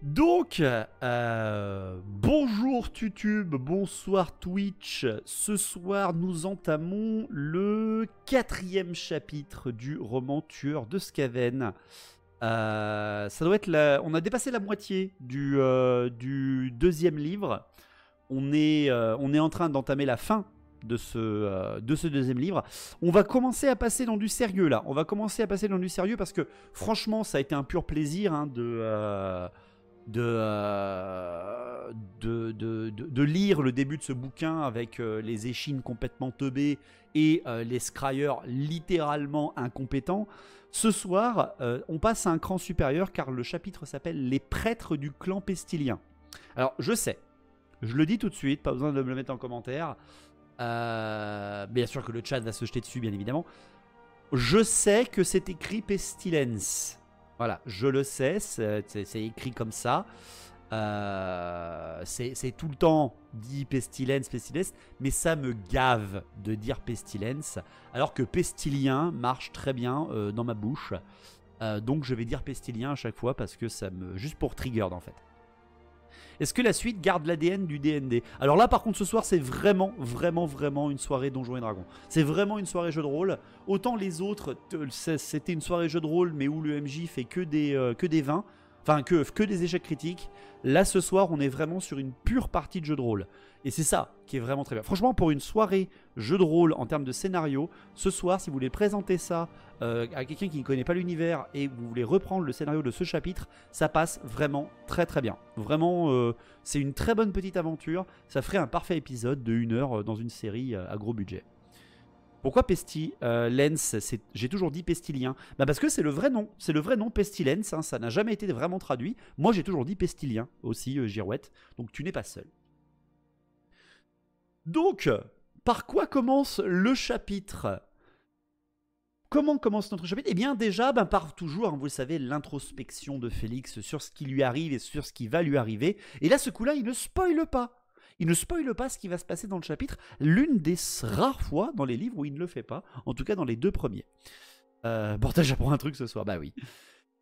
Donc, bonjour YouTube, bonsoir Twitch. Ce soir, nous entamons le 4e chapitre du roman Tueur de Skaven. Ça doit être on a dépassé la moitié du 2e livre. On est en train d'entamer la fin de ce 2e livre. On va commencer à passer dans du sérieux là. On va commencer à passer dans du sérieux parce que franchement, ça a été un pur plaisir hein, de lire le début de ce bouquin avec les échines complètement teubées et les scryers littéralement incompétents. Ce soir, on passe à un cran supérieur car le chapitre s'appelle « Les prêtres du clan pestilien ». Alors, je sais, je le dis tout de suite, pas besoin de me le mettre en commentaire. Bien sûr que le chat va se jeter dessus, bien évidemment. Je sais que c'est écrit Pestilence. Voilà, je le sais, c'est écrit comme ça. C'est tout le temps dit Pestilence, Pestilence, mais ça me gave de dire Pestilence, alors que Pestilien marche très bien dans ma bouche. Donc je vais dire Pestilien à chaque fois parce que ça me... juste pour trigger en fait. Est-ce que la suite garde l'ADN du DND? Alors là par contre ce soir c'est vraiment une soirée Donjons et Dragons. C'est vraiment une soirée jeu de rôle. Autant les autres c'était une soirée jeu de rôle mais où le MJ fait que des vins. Enfin que des échecs critiques. Là ce soir on est vraiment sur une pure partie de jeu de rôle. Et c'est ça qui est vraiment très bien. Franchement pour une soirée jeu de rôle en termes de scénario, ce soir si vous voulez présenter ça à quelqu'un qui ne connaît pas l'univers et vous voulez reprendre le scénario de ce chapitre, ça passe vraiment très bien. Vraiment c'est une très bonne petite aventure. Ça ferait un parfait épisode de 1 heure dans une série à gros budget. Pourquoi Pestilence? J'ai toujours dit Pestilien. Bah parce que c'est le vrai nom. C'est le vrai nom Pestilence. Hein, ça n'a jamais été vraiment traduit. Moi, j'ai toujours dit Pestilien aussi, Girouette. Donc, tu n'es pas seul. Donc, par quoi commence le chapitre? Comment commence notre chapitre? Eh bien, déjà, par toujours, hein, vous le savez, l'introspection de Félix sur ce qui lui arrive et sur ce qui va lui arriver. Et là, ce coup-là, il ne spoile pas. Il ne spoile pas ce qui va se passer dans le chapitre, l'une des rares fois dans les livres où il ne le fait pas, en tout cas dans les 2 premiers. Bordel, j'apprends un truc ce soir, bah oui.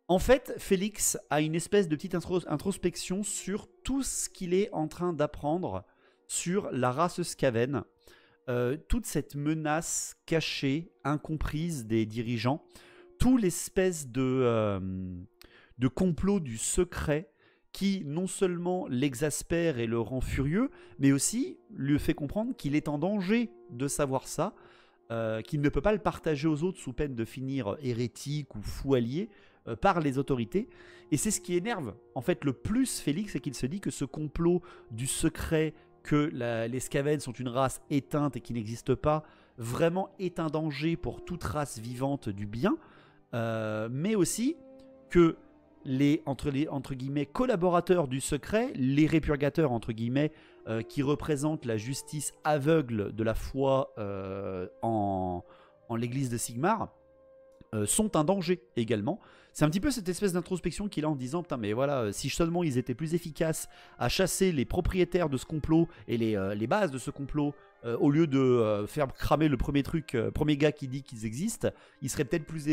En fait, Félix a une espèce de petite introspection sur tout ce qu'il est en train d'apprendre sur la race Skaven, toute cette menace cachée, incomprise des dirigeants, tout l'espèce de complot du secret qui non seulement l'exaspère et le rend furieux, mais aussi lui fait comprendre qu'il est en danger de savoir ça, qu'il ne peut pas le partager aux autres sous peine de finir hérétique ou fou allié par les autorités. Et c'est ce qui énerve en fait le plus Félix, c'est qu'il se dit que ce complot du secret, que les Skaven sont une race éteinte et qui n'existe pas, vraiment est un danger pour toute race vivante du bien, mais aussi que entre guillemets collaborateurs du secret, les répurgateurs entre guillemets, qui représentent la justice aveugle de la foi en l'église de Sigmar, sont un danger également. C'est un petit peu cette espèce d'introspection qu'il a en disant putain mais voilà, si seulement ils étaient plus efficaces à chasser les propriétaires de ce complot et les bases de ce complot, au lieu de faire cramer le premier premier gars qui dit qu'ils existent, ils seraient peut-être plus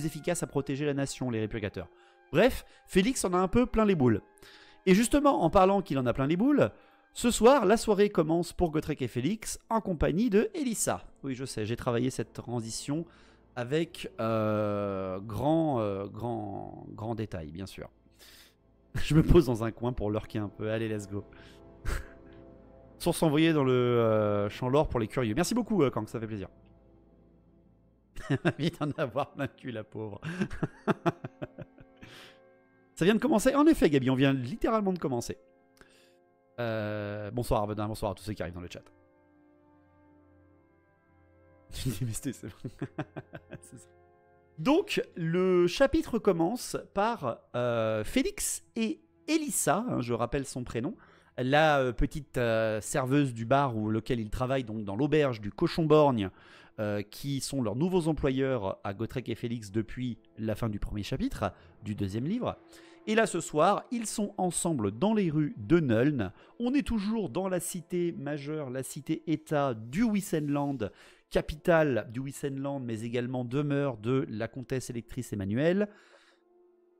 efficaces à protéger la nation, les répurgateurs. Bref, Félix en a un peu plein les boules. Et justement, en parlant qu'il en a plein les boules, ce soir, la soirée commence pour Gotrek et Félix en compagnie de Elissa. Oui, je sais, j'ai travaillé cette transition avec grand détail, bien sûr. Je me pose dans un coin pour lurker un peu. Allez, let's go. Source s'envoyer dans le champ lore pour les curieux. Merci beaucoup, Kang, ça fait plaisir. Vite en avoir plein le cul, la pauvre. Ça vient de commencer? En effet, Gabi, on vient littéralement de commencer. Bonsoir, Arvedin, bonsoir à tous ceux qui arrivent dans le chat. Donc, le chapitre commence par Félix et Elissa, hein, je rappelle son prénom, la petite serveuse du bar lequel il travaille, donc dans l'auberge du Cochon-Borgne, qui sont leurs nouveaux employeurs à Gotrek et Félix depuis la fin du premier chapitre du 2e livre. Et là, ce soir, ils sont ensemble dans les rues de Nuln. On est toujours dans la cité majeure, la cité-état du Wissenland, capitale du Wissenland, mais également demeure de la comtesse électrice Emmanuelle.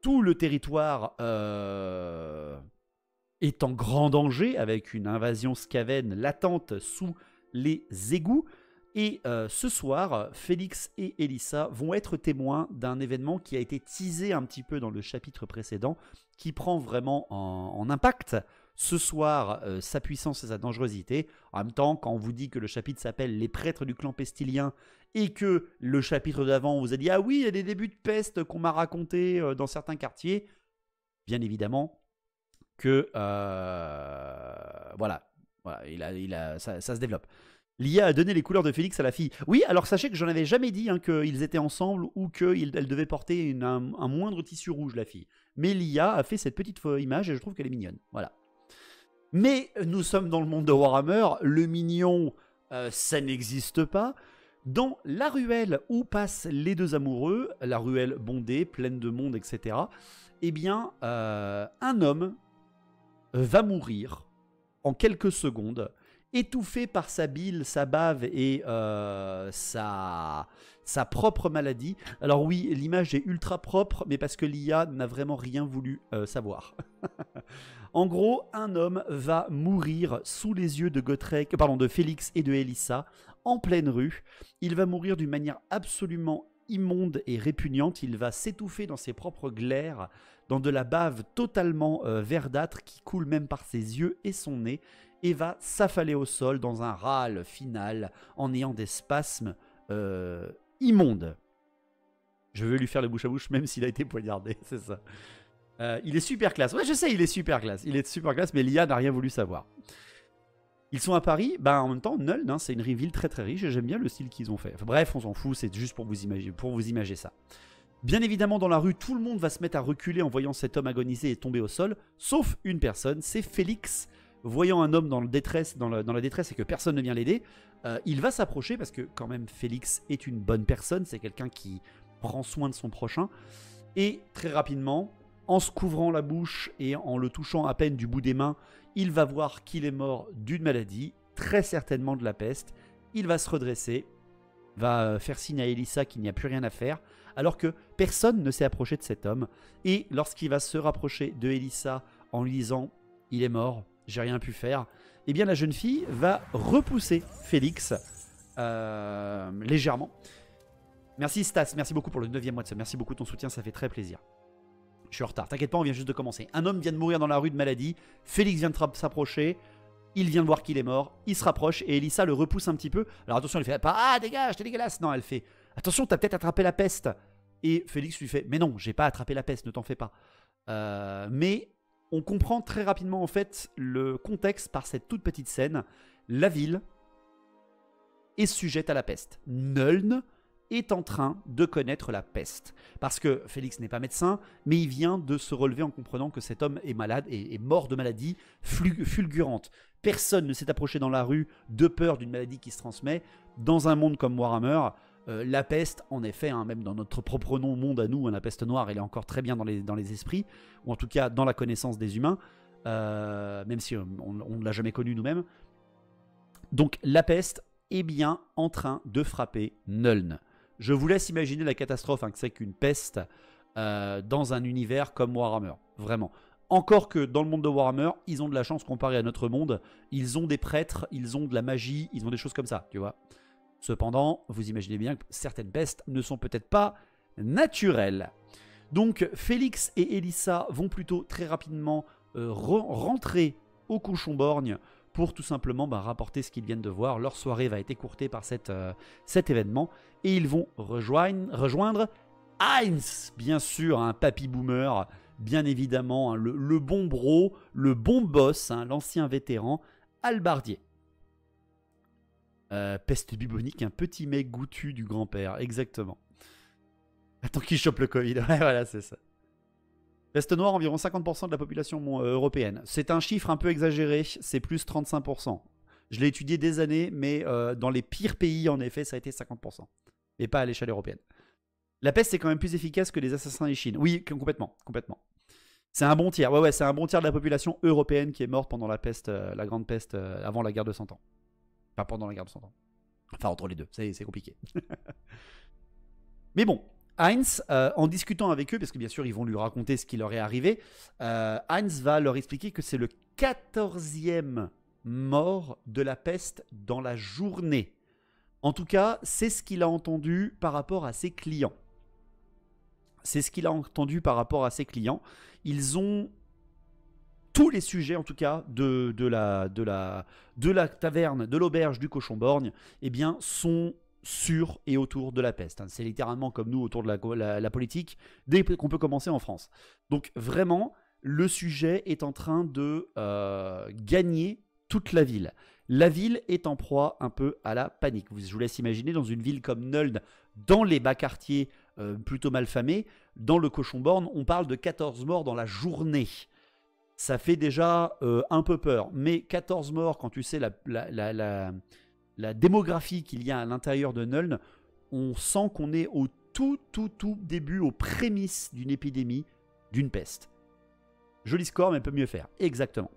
Tout le territoire est en grand danger avec une invasion Skaven latente sous les égouts. Et ce soir, Félix et Elissa vont être témoins d'un événement qui a été teasé un petit peu dans le chapitre précédent, qui prend vraiment en impact ce soir sa puissance et sa dangerosité. En même temps, quand on vous dit que le chapitre s'appelle « Les prêtres du clan pestilien » et que le chapitre d'avant on vous a dit « Ah oui, il y a des débuts de peste qu'on m'a raconté dans certains quartiers », bien évidemment que voilà, ça se développe. L'IA a donné les couleurs de Félix à la fille. Oui, alors sachez que j'en avais jamais dit qu'ils étaient ensemble ou qu'elle devait porter un moindre tissu rouge, la fille. Mais l'IA a fait cette petite image et je trouve qu'elle est mignonne. Voilà. Mais nous sommes dans le monde de Warhammer. Le mignon, ça n'existe pas. Dans la ruelle où passent les deux amoureux, la ruelle bondée, pleine de monde, etc., eh bien, un homme va mourir en quelques secondes, étouffé par sa bile, sa bave et sa propre maladie. Alors oui, l'image est ultra propre, mais parce que l'IA n'a vraiment rien voulu savoir. En gros, un homme va mourir sous les yeux de Félix et de Elissa, en pleine rue. Il va mourir d'une manière absolument immonde et répugnante. Il va s'étouffer dans ses propres glaires, dans de la bave totalement verdâtre qui coule même par ses yeux et son nez, et va s'affaler au sol dans un râle final en ayant des spasmes immondes. Je veux lui faire le bouche à bouche même s'il a été poignardé, c'est ça. Il est super classe. Ouais, je sais, il est super classe. Il est super classe, mais l'IA n'a rien voulu savoir. Ils sont à Paris. En même temps, Nuln, c'est une ville très très riche et j'aime bien le style qu'ils ont fait. Enfin, bref, on s'en fout, c'est juste pour vous imager ça. Bien évidemment, dans la rue, tout le monde va se mettre à reculer en voyant cet homme agoniser et tomber au sol, sauf une personne, c'est Félix. Voyant un homme dans la détresse et que personne ne vient l'aider, il va s'approcher parce que quand même Félix est une bonne personne, c'est quelqu'un qui prend soin de son prochain. Et très rapidement, en se couvrant la bouche et en le touchant à peine du bout des mains, il va voir qu'il est mort d'une maladie, très certainement de la peste. Il va se redresser, va faire signe à Elissa qu'il n'y a plus rien à faire, alors que personne ne s'est approché de cet homme. Et lorsqu'il va se rapprocher de Elissa en lui disant « Il est mort, j'ai rien pu faire », eh bien la jeune fille va repousser Félix légèrement. Merci Stas, merci beaucoup pour le 9e mois de sub, merci beaucoup de ton soutien, ça fait très plaisir. Je suis en retard, t'inquiète pas, on vient juste de commencer. Un homme vient de mourir dans la rue de maladie, Félix vient de s'approcher, il vient de voir qu'il est mort, il se rapproche et Elissa le repousse un petit peu. Alors attention, elle fait pas « Ah dégage, t'es dégueulasse !» Non, elle fait « Attention, t'as peut-être attrapé la peste !» Et Félix lui fait « Mais non, j'ai pas attrapé la peste, ne t'en fais pas. » Mais on comprend très rapidement en fait le contexte par cette toute petite scène. La ville est sujette à la peste. Nuln est en train de connaître la peste. Parce que Félix n'est pas médecin, mais il vient de se relever en comprenant que cet homme est malade et est mort de maladie fulgurante. Personne ne s'est approché dans la rue de peur d'une maladie qui se transmet. Dans un monde comme Warhammer, la peste, en effet, même dans notre propre monde à nous, la peste noire, elle est encore très bien dans les esprits, ou en tout cas dans la connaissance des humains, même si on ne l'a jamais connue nous-mêmes. Donc la peste est bien en train de frapper Nuln. Je vous laisse imaginer la catastrophe que c'est qu'une peste dans un univers comme Warhammer. Vraiment. Encore que dans le monde de Warhammer, ils ont de la chance comparé à notre monde. Ils ont des prêtres, ils ont de la magie, ils ont des choses comme ça, tu vois. Cependant, vous imaginez bien que certaines pestes ne sont peut-être pas naturelles. Donc Félix et Elissa vont plutôt très rapidement rentrer au cochon-borgne pour tout simplement rapporter ce qu'ils viennent de voir. Leur soirée va être écourtée par cet événement. Et ils vont rejoindre Heinz, bien sûr, un papy boomer, bien évidemment, le bon bro, le bon boss, l'ancien vétéran, hallebardier. Peste bubonique, un petit mec goûtu du grand-père, exactement. Attends qu'il chope le Covid, ouais, voilà, c'est ça. Peste noire, environ 50% de la population européenne. C'est un chiffre un peu exagéré, c'est plus 35%. Je l'ai étudié des années, mais dans les pires pays, en effet, ça a été 50%. Et pas à l'échelle européenne. La peste, c'est quand même plus efficace que les assassins et Chine. Oui, complètement, complètement. C'est un bon tiers, ouais, c'est un bon tiers de la population européenne qui est morte pendant la peste, la grande peste, avant la guerre de 100 ans. Enfin, pendant la guerre de 100 ans. Enfin, entre les deux, c'est compliqué. Mais bon, Heinz, en discutant avec eux, parce que bien sûr ils vont lui raconter ce qui leur est arrivé, Heinz va leur expliquer que c'est le 14e mort de la peste dans la journée. En tout cas, c'est ce qu'il a entendu par rapport à ses clients. C'est ce qu'il a entendu par rapport à ses clients. Ils ont tous les sujets, en tout cas, de la taverne, de l'auberge du Cochon-Borgne, eh bien, sont sur et autour de la peste. C'est littéralement comme nous autour de la politique, dès qu'on peut commencer en France. Donc vraiment, le sujet est en train de gagner toute la ville. La ville est en proie un peu à la panique. Je vous laisse imaginer dans une ville comme Nöldre, dans les bas quartiers plutôt malfamés, dans le Cochon-Borgne, on parle de 14 morts dans la journée. Ça fait déjà un peu peur. Mais 14 morts, quand tu sais la démographie qu'il y a à l'intérieur de Nöldre, on sent qu'on est au tout début, aux prémices d'une épidémie, d'une peste. Joli score, mais peut mieux faire. Exactement.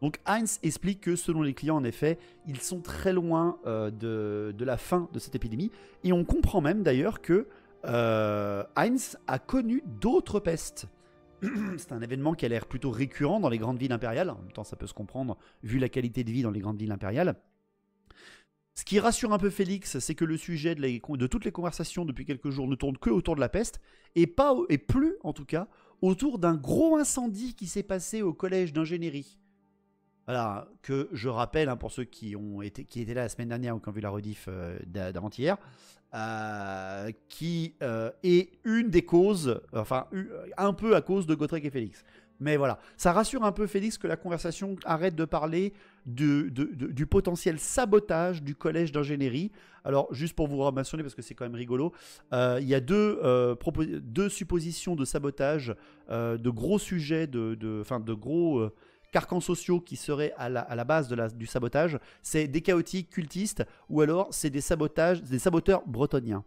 Donc Heinz explique que selon les clients, en effet, ils sont très loin de la fin de cette épidémie. Et on comprend même d'ailleurs que Heinz a connu d'autres pestes. C'est un événement qui a l'air plutôt récurrent dans les grandes villes impériales. En même temps, ça peut se comprendre vu la qualité de vie dans les grandes villes impériales. Ce qui rassure un peu Félix, c'est que le sujet de toutes les conversations depuis quelques jours ne tourne que autour de la peste et plus, en tout cas, autour d'un gros incendie qui s'est passé au collège d'ingénierie. Voilà, que je rappelle, pour ceux qui étaient là la semaine dernière ou qui ont vu la rediff d'avant-hier, qui est une des causes, enfin un peu à cause de Gotrek et Félix. Mais voilà, ça rassure un peu Félix que la conversation arrête de parler du potentiel sabotage du collège d'ingénierie. Alors, juste pour vous mentionner, parce que c'est quand même rigolo, il y a deux suppositions de sabotage, de gros sujets, de gros carcans sociaux qui seraient à la base du sabotage. C'est des chaotiques cultistes, ou alors c'est des saboteurs bretoniens.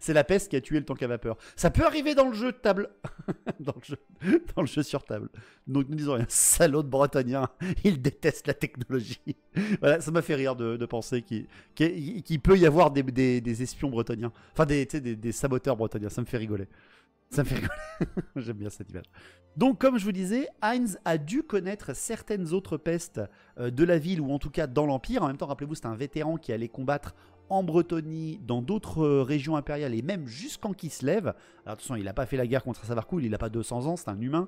C'est la peste qui a tué le tank à vapeur. Ça peut arriver dans le jeu de table. dans le jeu sur table. Donc nous disons rien. Salaud de bretonien. Il déteste la technologie. Voilà, ça m'a fait rire de penser qu'il peut y avoir des espions bretoniens. Enfin, des saboteurs bretoniens. Ça me fait rigoler. Ça me fait rigoler. J'aime bien cette image. Donc, comme je vous disais, Heinz a dû connaître certaines autres pestes de la ville, ou en tout cas dans l'Empire. En même temps, rappelez-vous, c'est un vétéran qui allait combattre en Bretonie, dans d'autres régions impériales, et même jusqu'en Kislev. Alors attention, il n'a pas fait la guerre contre Savarkul, il n'a pas 200 ans, c'est un humain.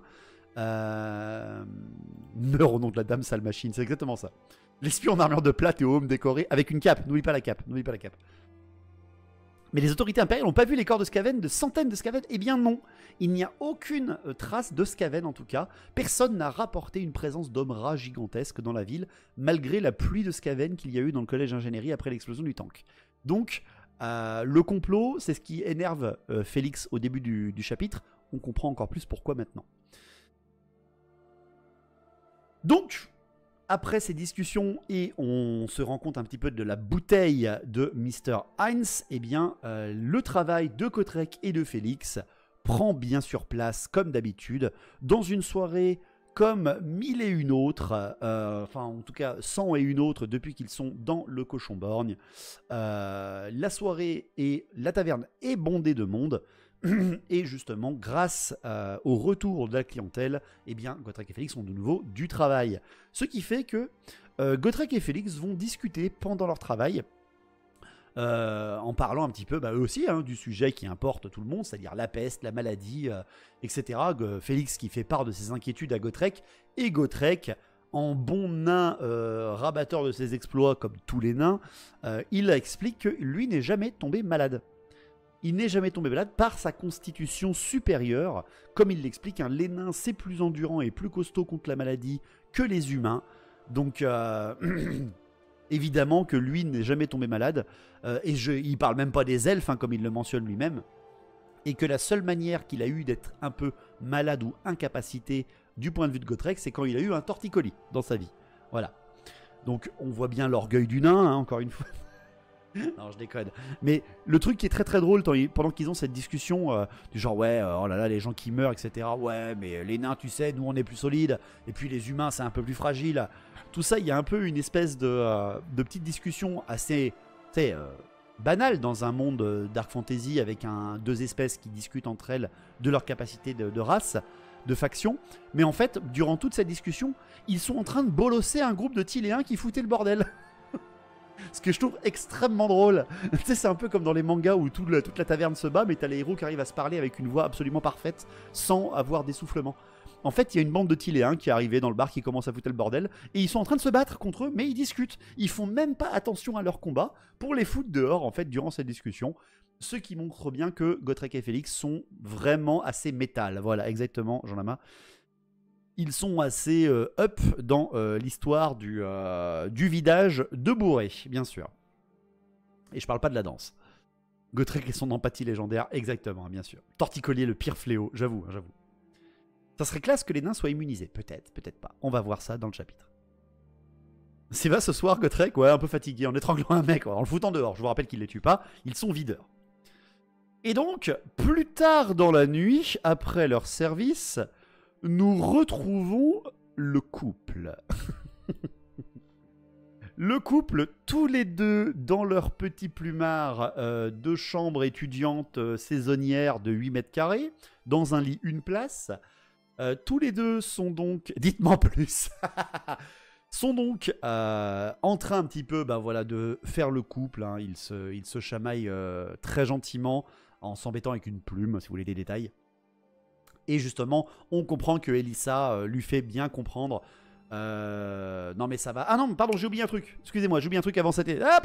Meurt au nom de la dame sale machine, c'est exactement ça. L'espion en armure de plate et au home décoré, avec une cape, n'oublie pas la cape, n'oublie pas la cape. Mais les autorités impériales n'ont pas vu les corps de Skaven, de centaines de Skaven. Eh bien non, il n'y a aucune trace de Skaven en tout cas. Personne n'a rapporté une présence d'hommes rats gigantesques dans la ville, malgré la pluie de Skaven qu'il y a eu dans le collège d'ingénierie après l'explosion du tank. Donc, le complot, c'est ce qui énerve Félix au début du chapitre. On comprend encore plus pourquoi maintenant. Donc, après ces discussions, et on se rend compte un petit peu de la bouteille de Mr. Heinz, eh bien, le travail de Gotrek et de Félix prend bien sur place, comme d'habitude, dans une soirée comme mille et une autres, enfin en tout cas 101 autres depuis qu'ils sont dans le Cochon-Borgne. La soirée et la taverne est bondée de monde. Et justement, grâce au retour de la clientèle, eh bien, Gotrek et Félix ont de nouveau du travail. Ce qui fait que Gotrek et Félix vont discuter pendant leur travail, en parlant un petit peu, eux aussi, du sujet qui importe tout le monde, c'est-à-dire la peste, la maladie, etc. Félix qui fait part de ses inquiétudes à Gotrek, et Gotrek, en bon nain rabatteur de ses exploits comme tous les nains, il explique que lui n'est jamais tombé malade. Il n'est jamais tombé malade par sa constitution supérieure. Comme il l'explique, les nains, c'est plus endurant et plus costaud contre la maladie que les humains. Donc, évidemment que lui n'est jamais tombé malade. Il parle même pas des elfes, comme il le mentionne lui-même. Et que la seule manière qu'il a eu d'être un peu malade ou incapacité du point de vue de Gotrek, c'est quand il a eu un torticolis dans sa vie. Voilà. Donc, on voit bien l'orgueil du nain, encore une fois. Non, je déconne. Mais le truc qui est très très drôle pendant qu'ils ont cette discussion du genre ouais, oh là là, les gens qui meurent, etc. Ouais, mais les nains, tu sais, nous on est plus solides. Et puis les humains, c'est un peu plus fragile. Tout ça, il y a un peu une espèce de petite discussion assez, tu sais, banale dans un monde dark fantasy avec deux espèces qui discutent entre elles de leur capacité de race, de faction. Mais en fait, durant toute cette discussion, ils sont en train de bolosser un groupe de Tiléens qui foutaient le bordel. Ce que je trouve extrêmement drôle. Tu sais, c'est un peu comme dans les mangas où toute la taverne se bat, mais t'as les héros qui arrivent à se parler avec une voix absolument parfaite, sans avoir d'essoufflement. En fait, il y a une bande de Tiléens qui est arrivée dans le bar, qui commence à foutre le bordel, et ils sont en train de se battre contre eux, mais ils discutent. Ils font même pas attention à leur combat pour les foutre dehors, en fait, durant cette discussion. Ce qui montre bien que Gotrek et Félix sont vraiment assez métal. Voilà, exactement, Jean Lama. Ils sont assez up dans l'histoire du vidage de bourré, bien sûr. Et je parle pas de la danse. Gotrek et son empathie légendaire, exactement, bien sûr. Torticolis, le pire fléau, j'avoue, j'avoue. Ça serait classe que les nains soient immunisés, peut-être, peut-être pas. On va voir ça dans le chapitre. C'est va ce soir, Gotrek, ouais, un peu fatigué, en étranglant un mec, en le foutant dehors. Je vous rappelle qu'il les tue pas, ils sont videurs. Et donc, plus tard dans la nuit, après leur service, nous retrouvons le couple. Le couple, tous les deux dans leur petit plumard de chambre étudiante saisonnière de 8 mètres carrés, dans un lit une place. Tous les deux sont donc, dites-moi plus, sont donc en train un petit peu voilà, de faire le couple. Hein. Ils se chamaillent très gentiment en s'embêtant avec une plume, si vous voulez des détails. Et justement, on comprend que Elissa lui fait bien comprendre. Non mais ça va. Ah non, pardon, j'ai oublié un truc. Excusez-moi, j'ai oublié un truc avant cette... Ah,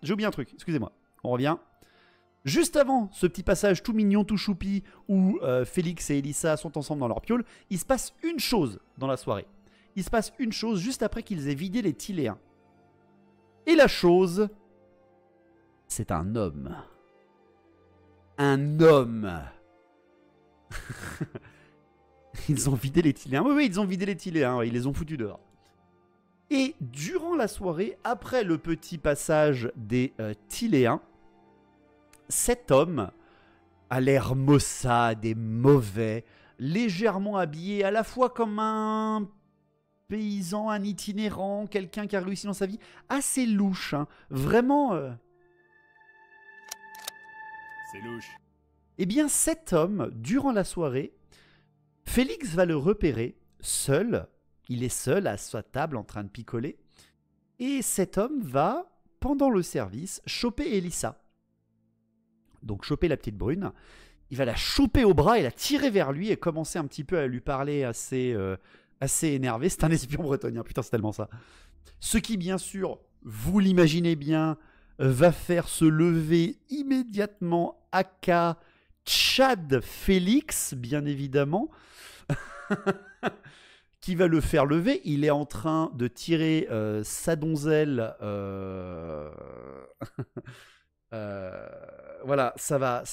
j'ai oublié un truc, excusez-moi. On revient. Juste avant ce petit passage tout mignon, tout choupi, où Félix et Elissa sont ensemble dans leur piole, il se passe une chose dans la soirée. Il se passe une chose juste après qu'ils aient vidé les Tiléens. Et la chose, c'est un homme. Un homme. Ils ont vidé les Tiléens. Oui, ils ont vidé les Tiléens. Ils les ont foutus dehors. Et durant la soirée, après le petit passage des Tiléens, cet homme a l'air maussade et mauvais, légèrement habillé à la fois comme un paysan, un itinérant, quelqu'un qui a réussi dans sa vie, assez louche, hein. Vraiment... C'est louche. Eh bien, cet homme, durant la soirée, Félix va le repérer, seul. Il est seul à sa table en train de picoler. Et cet homme va, pendant le service, choper Elissa. Donc, choper la petite brune. Il va la choper au bras et la tirer vers lui et commencer un petit peu à lui parler assez énervé. C'est un espion bretonien, putain, c'est tellement ça. Ce qui, bien sûr, vous l'imaginez bien, va faire se lever immédiatement Aka Chad Félix, bien évidemment, qui va le faire lever. Il est en train de tirer sa donzelle. Voilà, ça va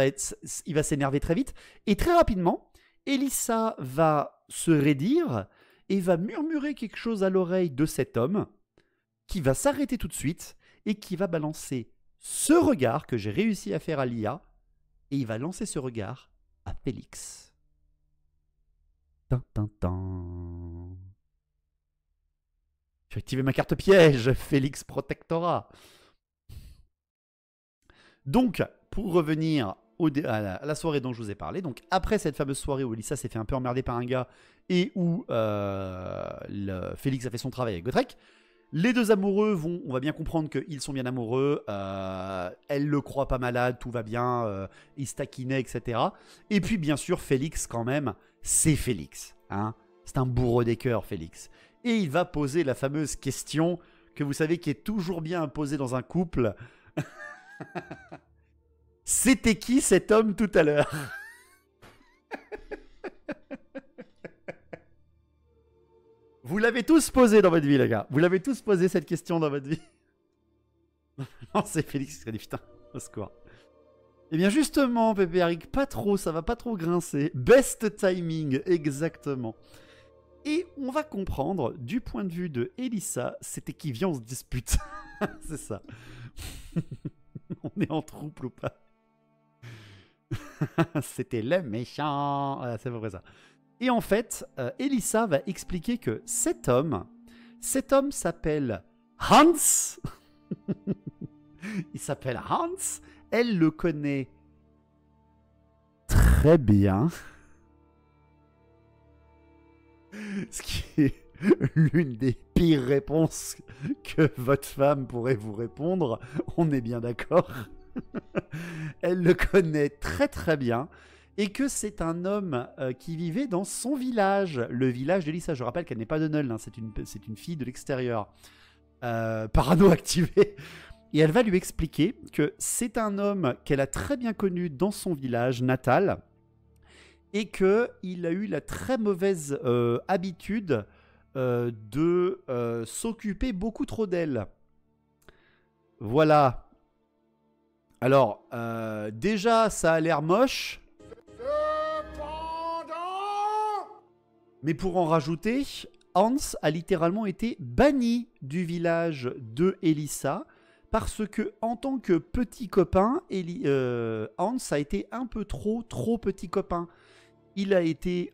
être. Il va s'énerver très vite. Et très rapidement, Elissa va se raidir et va murmurer quelque chose à l'oreille de cet homme, qui va s'arrêter tout de suite et qui va balancer ce regard que j'ai réussi à faire à l'IA. Et il va lancer ce regard à Félix. Tin. J'ai activé ma carte piège, Félix Protectorat. Donc, pour revenir à la soirée dont je vous ai parlé, donc après cette fameuse soirée où Elissa s'est fait un peu emmerder par un gars et où Félix a fait son travail avec Gotrek, les deux amoureux on va bien comprendre qu'ils sont bien amoureux, elle le croit pas malade, tout va bien, ils se taquinaient, etc. Et puis bien sûr, Félix quand même, c'est Félix, hein, c'est un bourreau des cœurs, Félix. Et il va poser la fameuse question que vous savez qui est toujours bien posée dans un couple. C'était qui cet homme tout à l'heure? Vous l'avez tous posé dans votre vie, les gars. Vous l'avez tous posé cette question dans votre vie. Non, c'est Félix qui serait dit putain, au secours. Eh bien justement, Pépé Eric, pas trop, ça va pas trop grincer. Best timing, exactement. Et on va comprendre, du point de vue de Elissa, c'était qui vient, on se dispute. C'est ça. On est en troupe ou pas? C'était le méchant. Voilà, c'est à peu près ça. Et en fait, Elissa va expliquer que cet homme s'appelle Hans. Il s'appelle Hans. Elle le connaît très bien. Ce qui est l'une des pires réponses que votre femme pourrait vous répondre. On est bien d'accord. Elle le connaît très très bien. Et que c'est un homme qui vivait dans son village, le village d'Elissa. Je rappelle qu'elle n'est pas de Nuln, hein, c'est une fille de l'extérieur. Parano activé. Et elle va lui expliquer que c'est un homme qu'elle a très bien connu dans son village natal et qu'il a eu la très mauvaise habitude de s'occuper beaucoup trop d'elle. Voilà. Alors, déjà, ça a l'air moche. Mais pour en rajouter, Hans a littéralement été banni du village de Elissa parce que, en tant que petit copain, Hans a été un peu trop petit copain. Il a été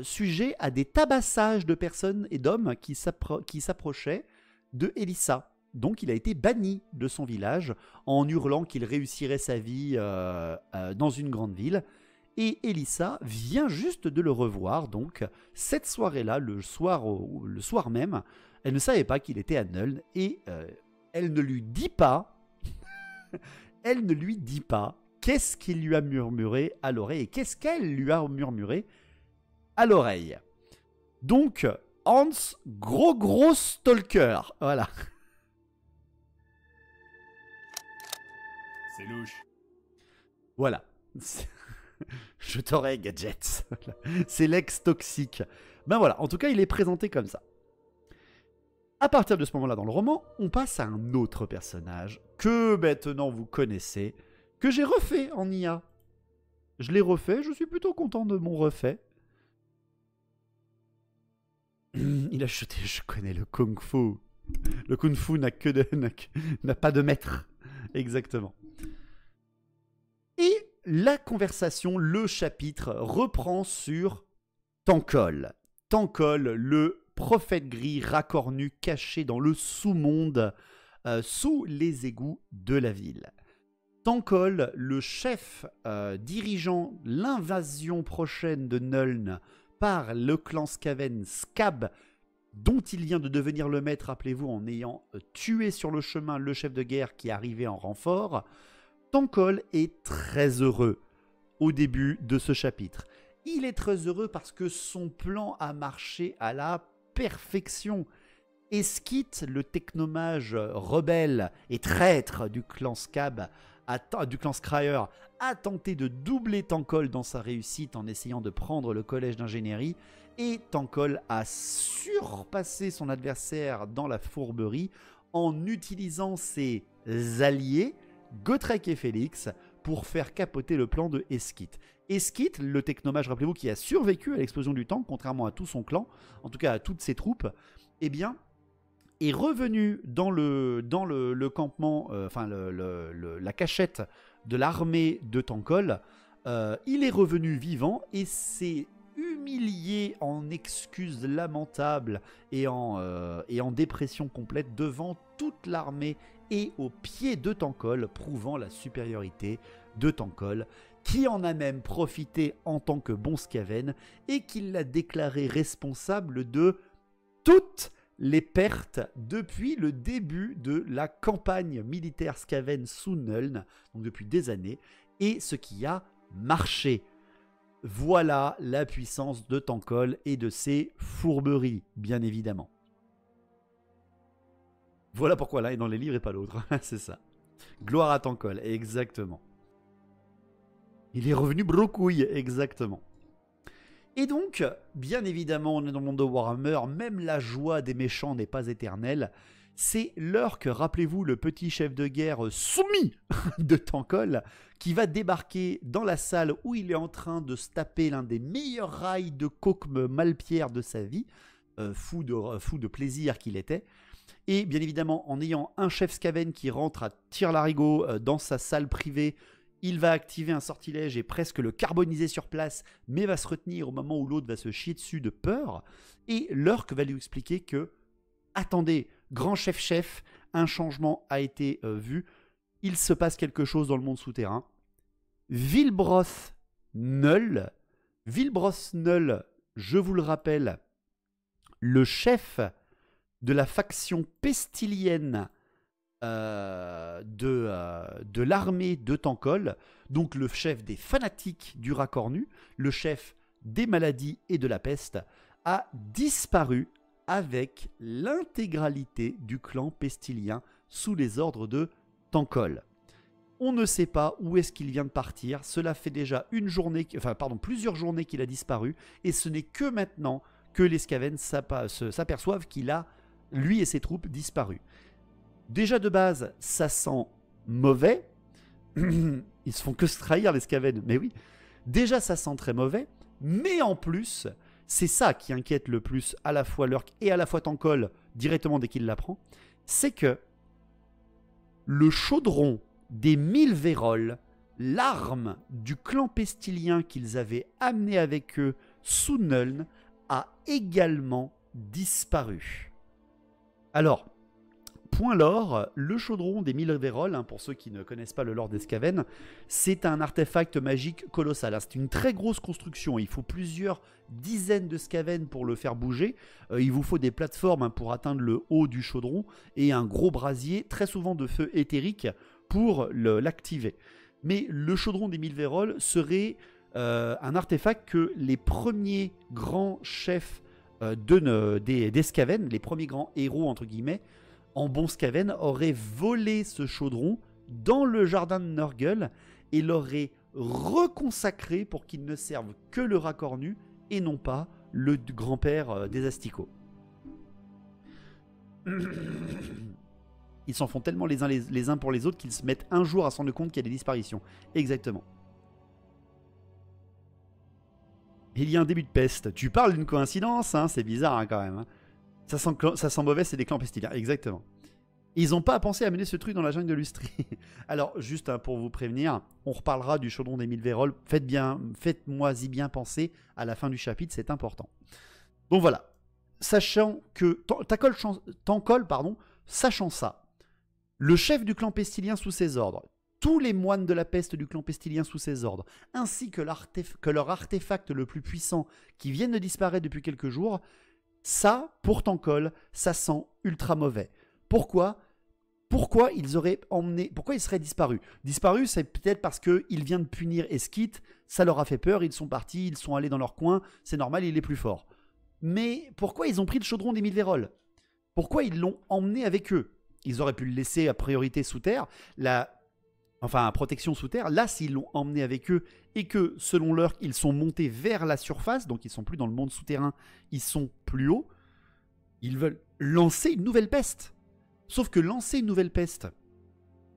sujet à des tabassages de personnes et d'hommes qui s'approchaient de Elissa. Donc il a été banni de son village en hurlant qu'il réussirait sa vie dans une grande ville. Et Elissa vient juste de le revoir, donc cette soirée-là, le soir même, elle ne savait pas qu'il était à Nuln et elle ne lui dit pas, qu'est-ce qu'il lui a murmuré à l'oreille et qu'est-ce qu'elle lui a murmuré à l'oreille. Donc Hans, gros stalker, voilà. C'est louche. Voilà. Je t'aurais, gadgets. C'est l'ex toxique. Ben voilà, en tout cas, il est présenté comme ça. À partir de ce moment-là dans le roman, on passe à un autre personnage que maintenant vous connaissez, que j'ai refait en IA. Je l'ai refait, je suis plutôt content de mon refait. Il a chuté, je connais le Kung Fu. Le Kung Fu n'a pas de maître. Exactement. Et la conversation, le chapitre, reprend sur Tankol. Tankol, le prophète gris racornu caché dans le sous-monde, sous les égouts de la ville. Tankol, le chef dirigeant l'invasion prochaine de Nuln par le clan Skaven Scab, dont il vient de devenir le maître, rappelez-vous, en ayant tué sur le chemin le chef de guerre qui arrivait en renfort. Tankol est très heureux au début de ce chapitre. Il est très heureux parce que son plan a marché à la perfection. Eskit, le technomage rebelle et traître du clan Scab, du clan Scryer, a tenté de doubler Tankol dans sa réussite en essayant de prendre le collège d'ingénierie, et Tankol a surpassé son adversaire dans la fourberie en utilisant ses alliés, Gotrek et Félix, pour faire capoter le plan de Eskit. Eskit, le technomage, rappelez-vous, qui a survécu à l'explosion du tank, contrairement à tout son clan, en tout cas à toutes ses troupes, eh bien, est revenu dans le campement, la cachette de l'armée de Tankol. Il est revenu vivant et s'est humilié en excuses lamentables et en dépression complète devant toute l'armée et aux pieds de Tankol, prouvant la supériorité de Tankol, qui en a même profité en tant que bon Skaven et qui l'a déclaré responsable de toutes les pertes depuis le début de la campagne militaire Skaven sous Nuln, donc depuis des années, et ce qui a marché. Voilà la puissance de Tankol et de ses fourberies, bien évidemment. Voilà pourquoi l'un est dans les livres et pas l'autre, c'est ça. Gloire à Tankol, exactement. Il est revenu brocouille, exactement. Et donc, bien évidemment, on est dans le monde de Warhammer, même la joie des méchants n'est pas éternelle. C'est l'Urk, rappelez-vous, le petit chef de guerre soumis de Tankol, qui va débarquer dans la salle où il est en train de se taper l'un des meilleurs rails de coke malpierre de sa vie, fou de plaisir qu'il était. Et bien évidemment, en ayant un chef Skaven qui rentre à tir-larigot dans sa salle privée, il va activer un sortilège et presque le carboniser sur place, mais va se retenir au moment où l'autre va se chier dessus de peur. Et Lurk va lui expliquer que, attendez, grand chef, un changement a été vu, il se passe quelque chose dans le monde souterrain. Vilbroth Null, je vous le rappelle, le chef de la faction pestilienne de l'armée de Tankol, donc le chef des fanatiques du Racornu, le chef des maladies et de la peste, a disparu avec l'intégralité du clan pestilien sous les ordres de Tankol. On ne sait pas où est-ce qu'il vient de partir, cela fait déjà plusieurs journées qu'il a disparu, et ce n'est que maintenant que les Skaven s'aperçoivent qu'il a, lui et ses troupes, disparu. Déjà de base, ça sent mauvais. Ils se font que se trahir, les Skaven, mais oui. Déjà, ça sent très mauvais, mais en plus, c'est ça qui inquiète le plus à la fois Lurk et à la fois Tankol, directement dès qu'il l'apprend, c'est que le chaudron des 1000 Vérolles, l'arme du clan pestilien qu'ils avaient amené avec eux sous Nuln, a également disparu. Alors, point lore, le chaudron des 1000 Vérolles, pour ceux qui ne connaissent pas le lore des Skaven, c'est un artefact magique colossal. C'est une très grosse construction, il faut plusieurs dizaines de Skaven pour le faire bouger. Il vous faut des plateformes pour atteindre le haut du chaudron et un gros brasier, très souvent de feu éthérique, pour l'activer. Mais le chaudron des 1000 Vérolles serait un artefact que les premiers grands chefs des Skaven, les premiers grands héros entre guillemets, en bon Skaven, auraient volé ce chaudron dans le jardin de Nurgle et l'auraient reconsacré pour qu'il ne serve que le Racornu et non pas le grand-père des Asticots. Ils s'en font tellement les uns pour les autres qu'ils se mettent un jour à se rendre compte qu'il y a des disparitions. Exactement. Il y a un début de peste. Tu parles d'une coïncidence, c'est bizarre quand même. Ça sent mauvais, c'est des clans pestiliens. Exactement. Ils n'ont pas pensé à mener ce truc dans la jungle de Lustri. Alors, juste pour vous prévenir, on reparlera du chaudron des 1000 Vérolles. Faites-moi-y bien penser à la fin du chapitre, c'est important. Donc voilà. Sachant que Tankol, sachant ça, le chef du clan pestilien sous ses ordres, tous les moines de la peste du clan pestilien sous ses ordres, ainsi que leur artefact le plus puissant qui viennent de disparaître depuis quelques jours, ça, pour Tankol, ça sent ultra mauvais. Pourquoi ils seraient disparus? Disparus, c'est peut-être parce qu'il vient de punir Eskit, ça leur a fait peur, ils sont partis, ils sont allés dans leur coin, c'est normal, il est plus fort. Mais pourquoi ils ont pris le chaudron des 1000 Vérolles? Pourquoi ils l'ont emmené avec eux? Ils auraient pu le laisser à priorité sous terre, à protection sous terre. Là, s'ils l'ont emmené avec eux et que, selon l'heure, ils sont montés vers la surface, donc ils sont plus dans le monde souterrain, ils sont plus haut, ils veulent lancer une nouvelle peste. Sauf que lancer une nouvelle peste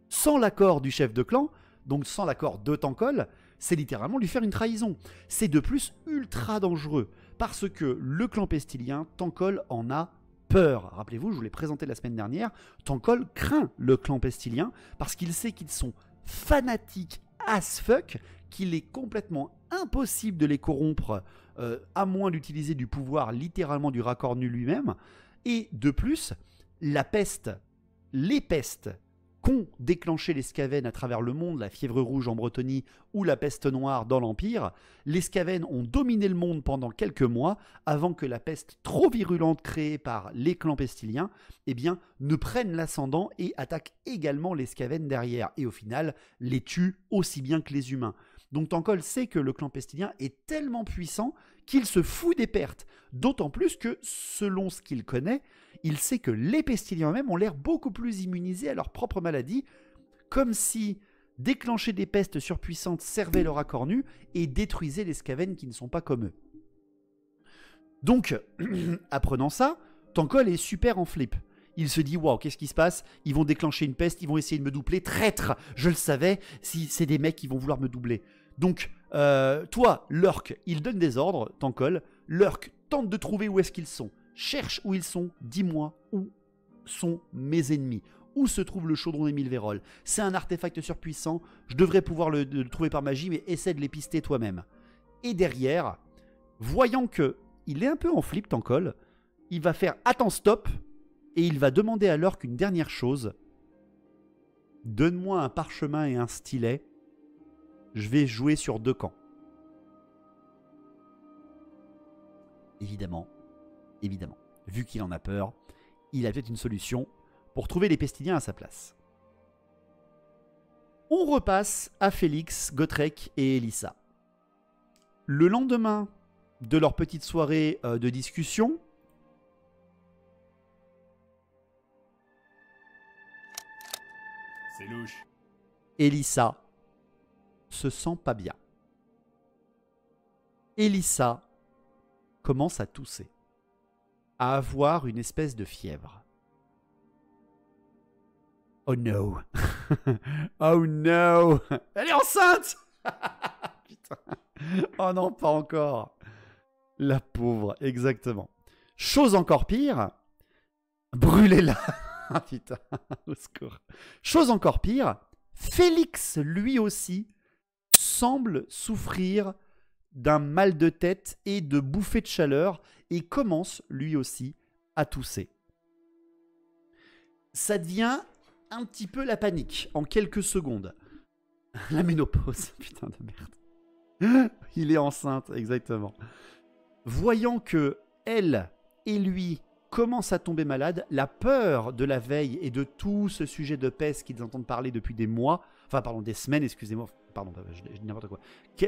sans l'accord du chef de clan, donc sans l'accord de Tankol, c'est littéralement lui faire une trahison. C'est de plus ultra dangereux, parce que le clan pestilien, Tankol en a peur. Rappelez-vous, je vous l'ai présenté la semaine dernière, Tankol craint le clan pestilien, parce qu'il sait qu'ils sont fanatiques as fuck, qu'il est complètement impossible de les corrompre, à moins d'utiliser du pouvoir littéralement du Racornu lui-même. Et de plus, les pestes qu'ont déclenché les Skaven à travers le monde, la fièvre rouge en Bretonie ou la peste noire dans l'Empire, les Skaven ont dominé le monde pendant quelques mois avant que la peste trop virulente créée par les clans pestiliens ne prenne l'ascendant et attaque également les Skaven derrière et au final les tue aussi bien que les humains. Donc Tankol sait que le clan pestilien est tellement puissant qu'il se fout des pertes, d'autant plus que, selon ce qu'il connaît, il sait que les pestiliens eux-mêmes ont l'air beaucoup plus immunisés à leurs propres maladies, comme si déclencher des pestes surpuissantes servait leur Racornu et détruisait les Skaven qui ne sont pas comme eux. Donc, apprenant ça, Tankol est super en flip. Il se dit, waouh, qu'est-ce qui se passe? Ils vont déclencher une peste, ils vont essayer de me doubler. Traître! Je le savais, si c'est des mecs qui vont vouloir me doubler. Donc, toi, Lurk, il donne des ordres, Tankol. Lurk tente de trouver où est-ce qu'ils sont. Cherche où ils sont, dis-moi où. sont mes ennemis. Où se trouve le chaudron d'Émile Vérol? C'est un artefact surpuissant, je devrais pouvoir le trouver par magie, mais essaie de l'épister toi-même. Et derrière, voyant que il est un peu en flip, Tancol, il va faire « Attends, stop !» et il va demander à l'orque une dernière chose. « Donne-moi un parchemin et un stylet, je vais jouer sur 2 camps. » Évidemment, vu qu'il en a peur, il a peut-être une solution pour trouver les Pestiliens à sa place. On repasse à Félix, Gotrek et Elissa. Le lendemain de leur petite soirée de discussion, c'est louche. Elissa se sent pas bien. Elissa commence à tousser, à avoir une espèce de fièvre. Oh no. Oh no. Elle est enceinte. Putain. Oh non, pas encore. La pauvre, exactement. Chose encore pire, brûlez-la. Ah putain, au secours. Chose encore pire, Félix, lui aussi, semble souffrir d'un mal de tête et de bouffées de chaleur et commence, lui aussi, à tousser. Ça devient un petit peu la panique en quelques secondes. La ménopause, putain de merde. Il est enceinte, exactement. Voyant que elle et lui commencent à tomber malades, la peur de la veille et de tout ce sujet de peste qu'ils entendent parler depuis des mois, enfin pardon, des semaines, excusez-moi, pardon, je dis n'importe quoi.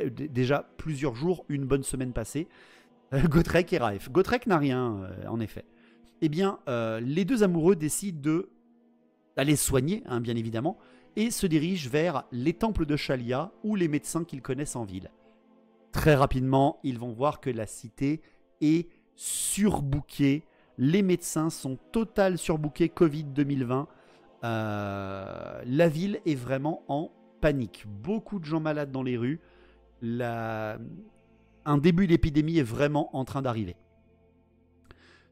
Déjà plusieurs jours, une bonne semaine passée, Gotrek et Raef. Gotrek n'a rien, en effet. Eh bien, les deux amoureux décident d'aller soigner, hein, bien évidemment, et se dirigent vers les temples de Chalia ou les médecins qu'ils connaissent en ville. Très rapidement, ils vont voir que la cité est surbookée. Les médecins sont total surbookés Covid 2020. La ville est vraiment en panique. Beaucoup de gens malades dans les rues. Un début d'épidémie est vraiment en train d'arriver.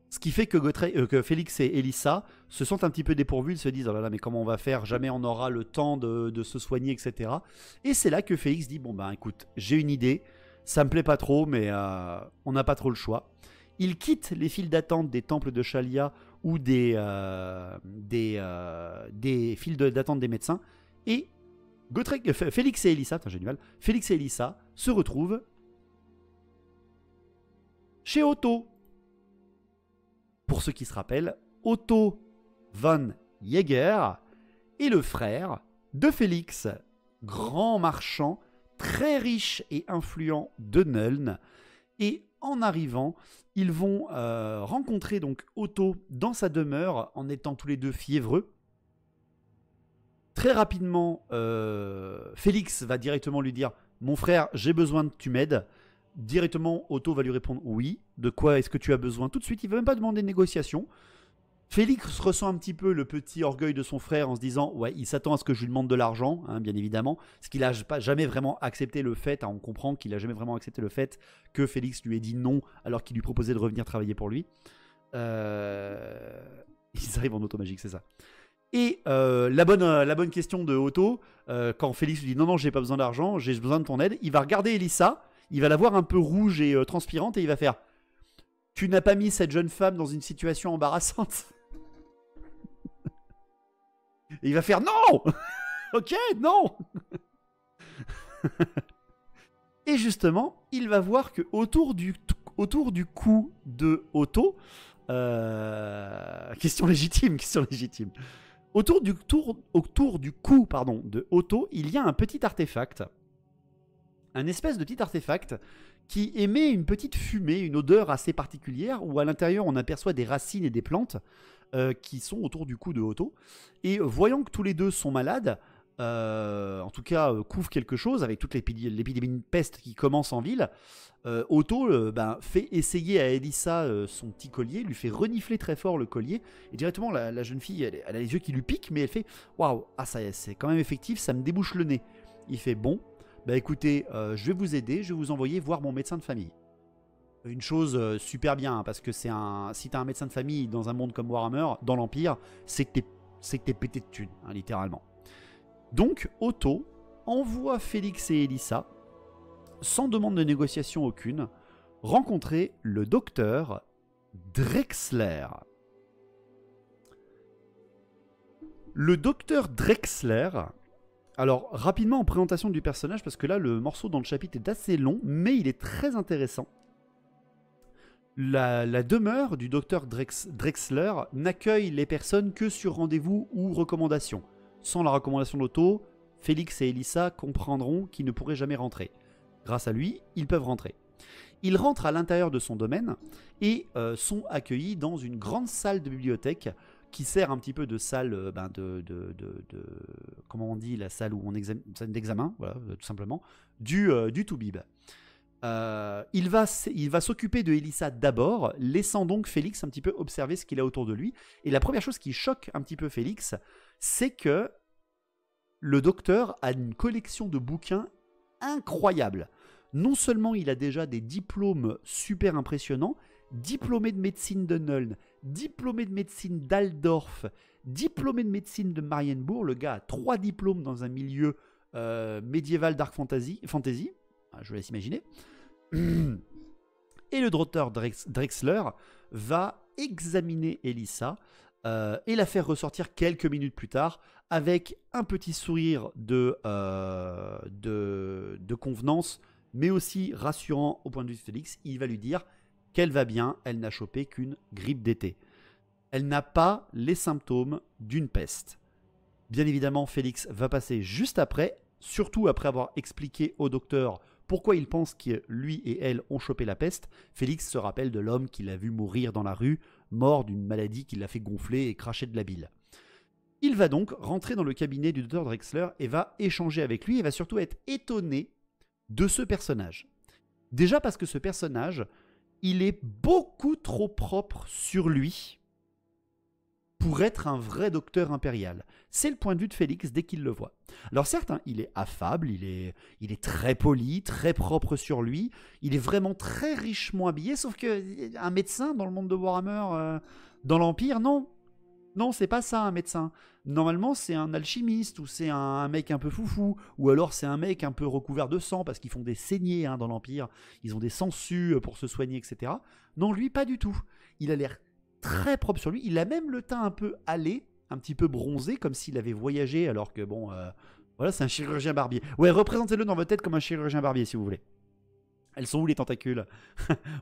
Ce qui fait que Félix et Elissa se sentent un petit peu dépourvus. Ils se disent « Oh là là, mais comment on va faire? Jamais on aura le temps de se soigner, etc. » Et c'est là que Félix dit « Bon ben écoute, j'ai une idée. Ça me plaît pas trop, mais on n'a pas trop le choix. » Il quitte les files d'attente des temples de Chalia ou des files d'attente des médecins. Et Félix et Elissa, j'ai du mal, Félix et Elissa se retrouvent chez Otto. Pour ceux qui se rappellent, Otto von Jäger est le frère de Félix, grand marchand, très riche et influent de Nuln. Et en arrivant, ils vont rencontrer donc Otto dans sa demeure en étant tous les deux fiévreux. Très rapidement, Félix va directement lui dire « Mon frère, j'ai besoin que tu m'aides ». Directement, Otto va lui répondre « Oui, de quoi est-ce que tu as besoin ?» Tout de suite, il ne va même pas demander de négociation. Félix ressent un petit peu le petit orgueil de son frère en se disant « Ouais, il s'attend à ce que je lui demande de l'argent, hein, bien évidemment. » Parce qu'il n'a jamais vraiment accepté le fait, hein, on comprend qu'il n'a jamais vraiment accepté le fait que Félix lui ait dit non alors qu'il lui proposait de revenir travailler pour lui. Ils arrivent en automagique, c'est ça. Et la bonne question de Otto, quand Félix lui dit « Non, non, j'ai pas besoin d'argent, j'ai besoin de ton aide », il va regarder Elissa, il va la voir un peu rouge et transpirante et il va faire « Tu n'as pas mis cette jeune femme dans une situation embarrassante ?» Et il va faire « Non !» Ok, non. Et justement, il va voir que autour du cou de Otto, question légitime. Autour du cou, de Otto, il y a un petit artefact. Un espèce de petit artefact qui émet une petite fumée, une odeur assez particulière, où à l'intérieur on aperçoit des racines et des plantes qui sont autour du cou de Otto. Et voyant que tous les deux sont malades, en tout cas couvrent quelque chose, avec toute l'épidémie de peste qui commence en ville, Otto fait essayer à Elissa son petit collier, lui fait renifler très fort le collier, et directement la jeune fille, elle a les yeux qui lui piquent, mais elle fait « Waouh, ah ça y est, c'est quand même effectif, ça me débouche le nez. » Il fait « Bon, bah écoutez, je vais vous aider, je vais vous envoyer voir mon médecin de famille. » Une chose super bien, hein, parce que si t'as un médecin de famille dans un monde comme Warhammer, dans l'Empire, c'est que t'es pété de thunes, hein, littéralement. Donc, Otto envoie Félix et Elissa, sans demande de négociation aucune, rencontrer le docteur Drexler. Le docteur Drexler, alors rapidement en présentation du personnage, parce que là le morceau dans le chapitre est assez long, mais il est très intéressant. La demeure du docteur Drexler n'accueille les personnes que sur rendez-vous ou recommandation. Sans la recommandation d'Otto, Félix et Elissa comprendront qu'ils ne pourraient jamais rentrer. Grâce à lui, ils peuvent rentrer. Ils rentrent à l'intérieur de son domaine et sont accueillis dans une grande salle de bibliothèque qui sert un petit peu de salle comment on dit, la salle où on examine, salle d'examen, voilà, tout simplement, du Toubib. Il va s'occuper de Elissa d'abord, laissant donc Félix un petit peu observer ce qu'il a autour de lui. Et la première chose qui choque un petit peu Félix, c'est que le docteur a une collection de bouquins incroyable. Non seulement il a déjà des diplômes super impressionnants, diplômé de médecine de Nuln, diplômé de médecine d'Aldorf, diplômé de médecine de Marienbourg. Le gars a 3 diplômes dans un milieu médiéval dark fantasy. Je vous laisse imaginer. Et le docteur Drexler va examiner Elissa et la faire ressortir quelques minutes plus tard avec un petit sourire de convenance, mais aussi rassurant au point de vue de Félix. Il va lui dire qu'elle va bien, elle n'a chopé qu'une grippe d'été. Elle n'a pas les symptômes d'une peste. Bien évidemment, Félix va passer juste après, surtout après avoir expliqué au docteur pourquoi il pense que lui et elle ont chopé la peste. Félix se rappelle de l'homme qu'il a vu mourir dans la rue, mort d'une maladie qui l'a fait gonfler et cracher de la bile. Il va donc rentrer dans le cabinet du docteur Drexler et va échanger avec lui et va surtout être étonné de ce personnage. Déjà parce que ce personnage, il est beaucoup trop propre sur lui pour être un vrai docteur impérial. C'est le point de vue de Félix dès qu'il le voit. Alors certes, hein, il est affable, il est très poli, très propre sur lui, il est vraiment très richement habillé, sauf que un médecin dans le monde de Warhammer, dans l'Empire, non. Non, c'est pas ça un médecin. Normalement, c'est un alchimiste, ou c'est un mec un peu foufou, ou alors c'est un mec un peu recouvert de sang, parce qu'ils font des saignées dans l'Empire, ils ont des sangsues pour se soigner, etc. Non, lui, pas du tout. Il a l'air très propre sur lui, il a même le teint un peu hâlé, un petit peu bronzé, comme s'il avait voyagé, alors que bon, voilà, c'est un chirurgien barbier. Ouais, représentez-le dans votre tête comme un chirurgien barbier, si vous voulez. Elles sont où les tentacules?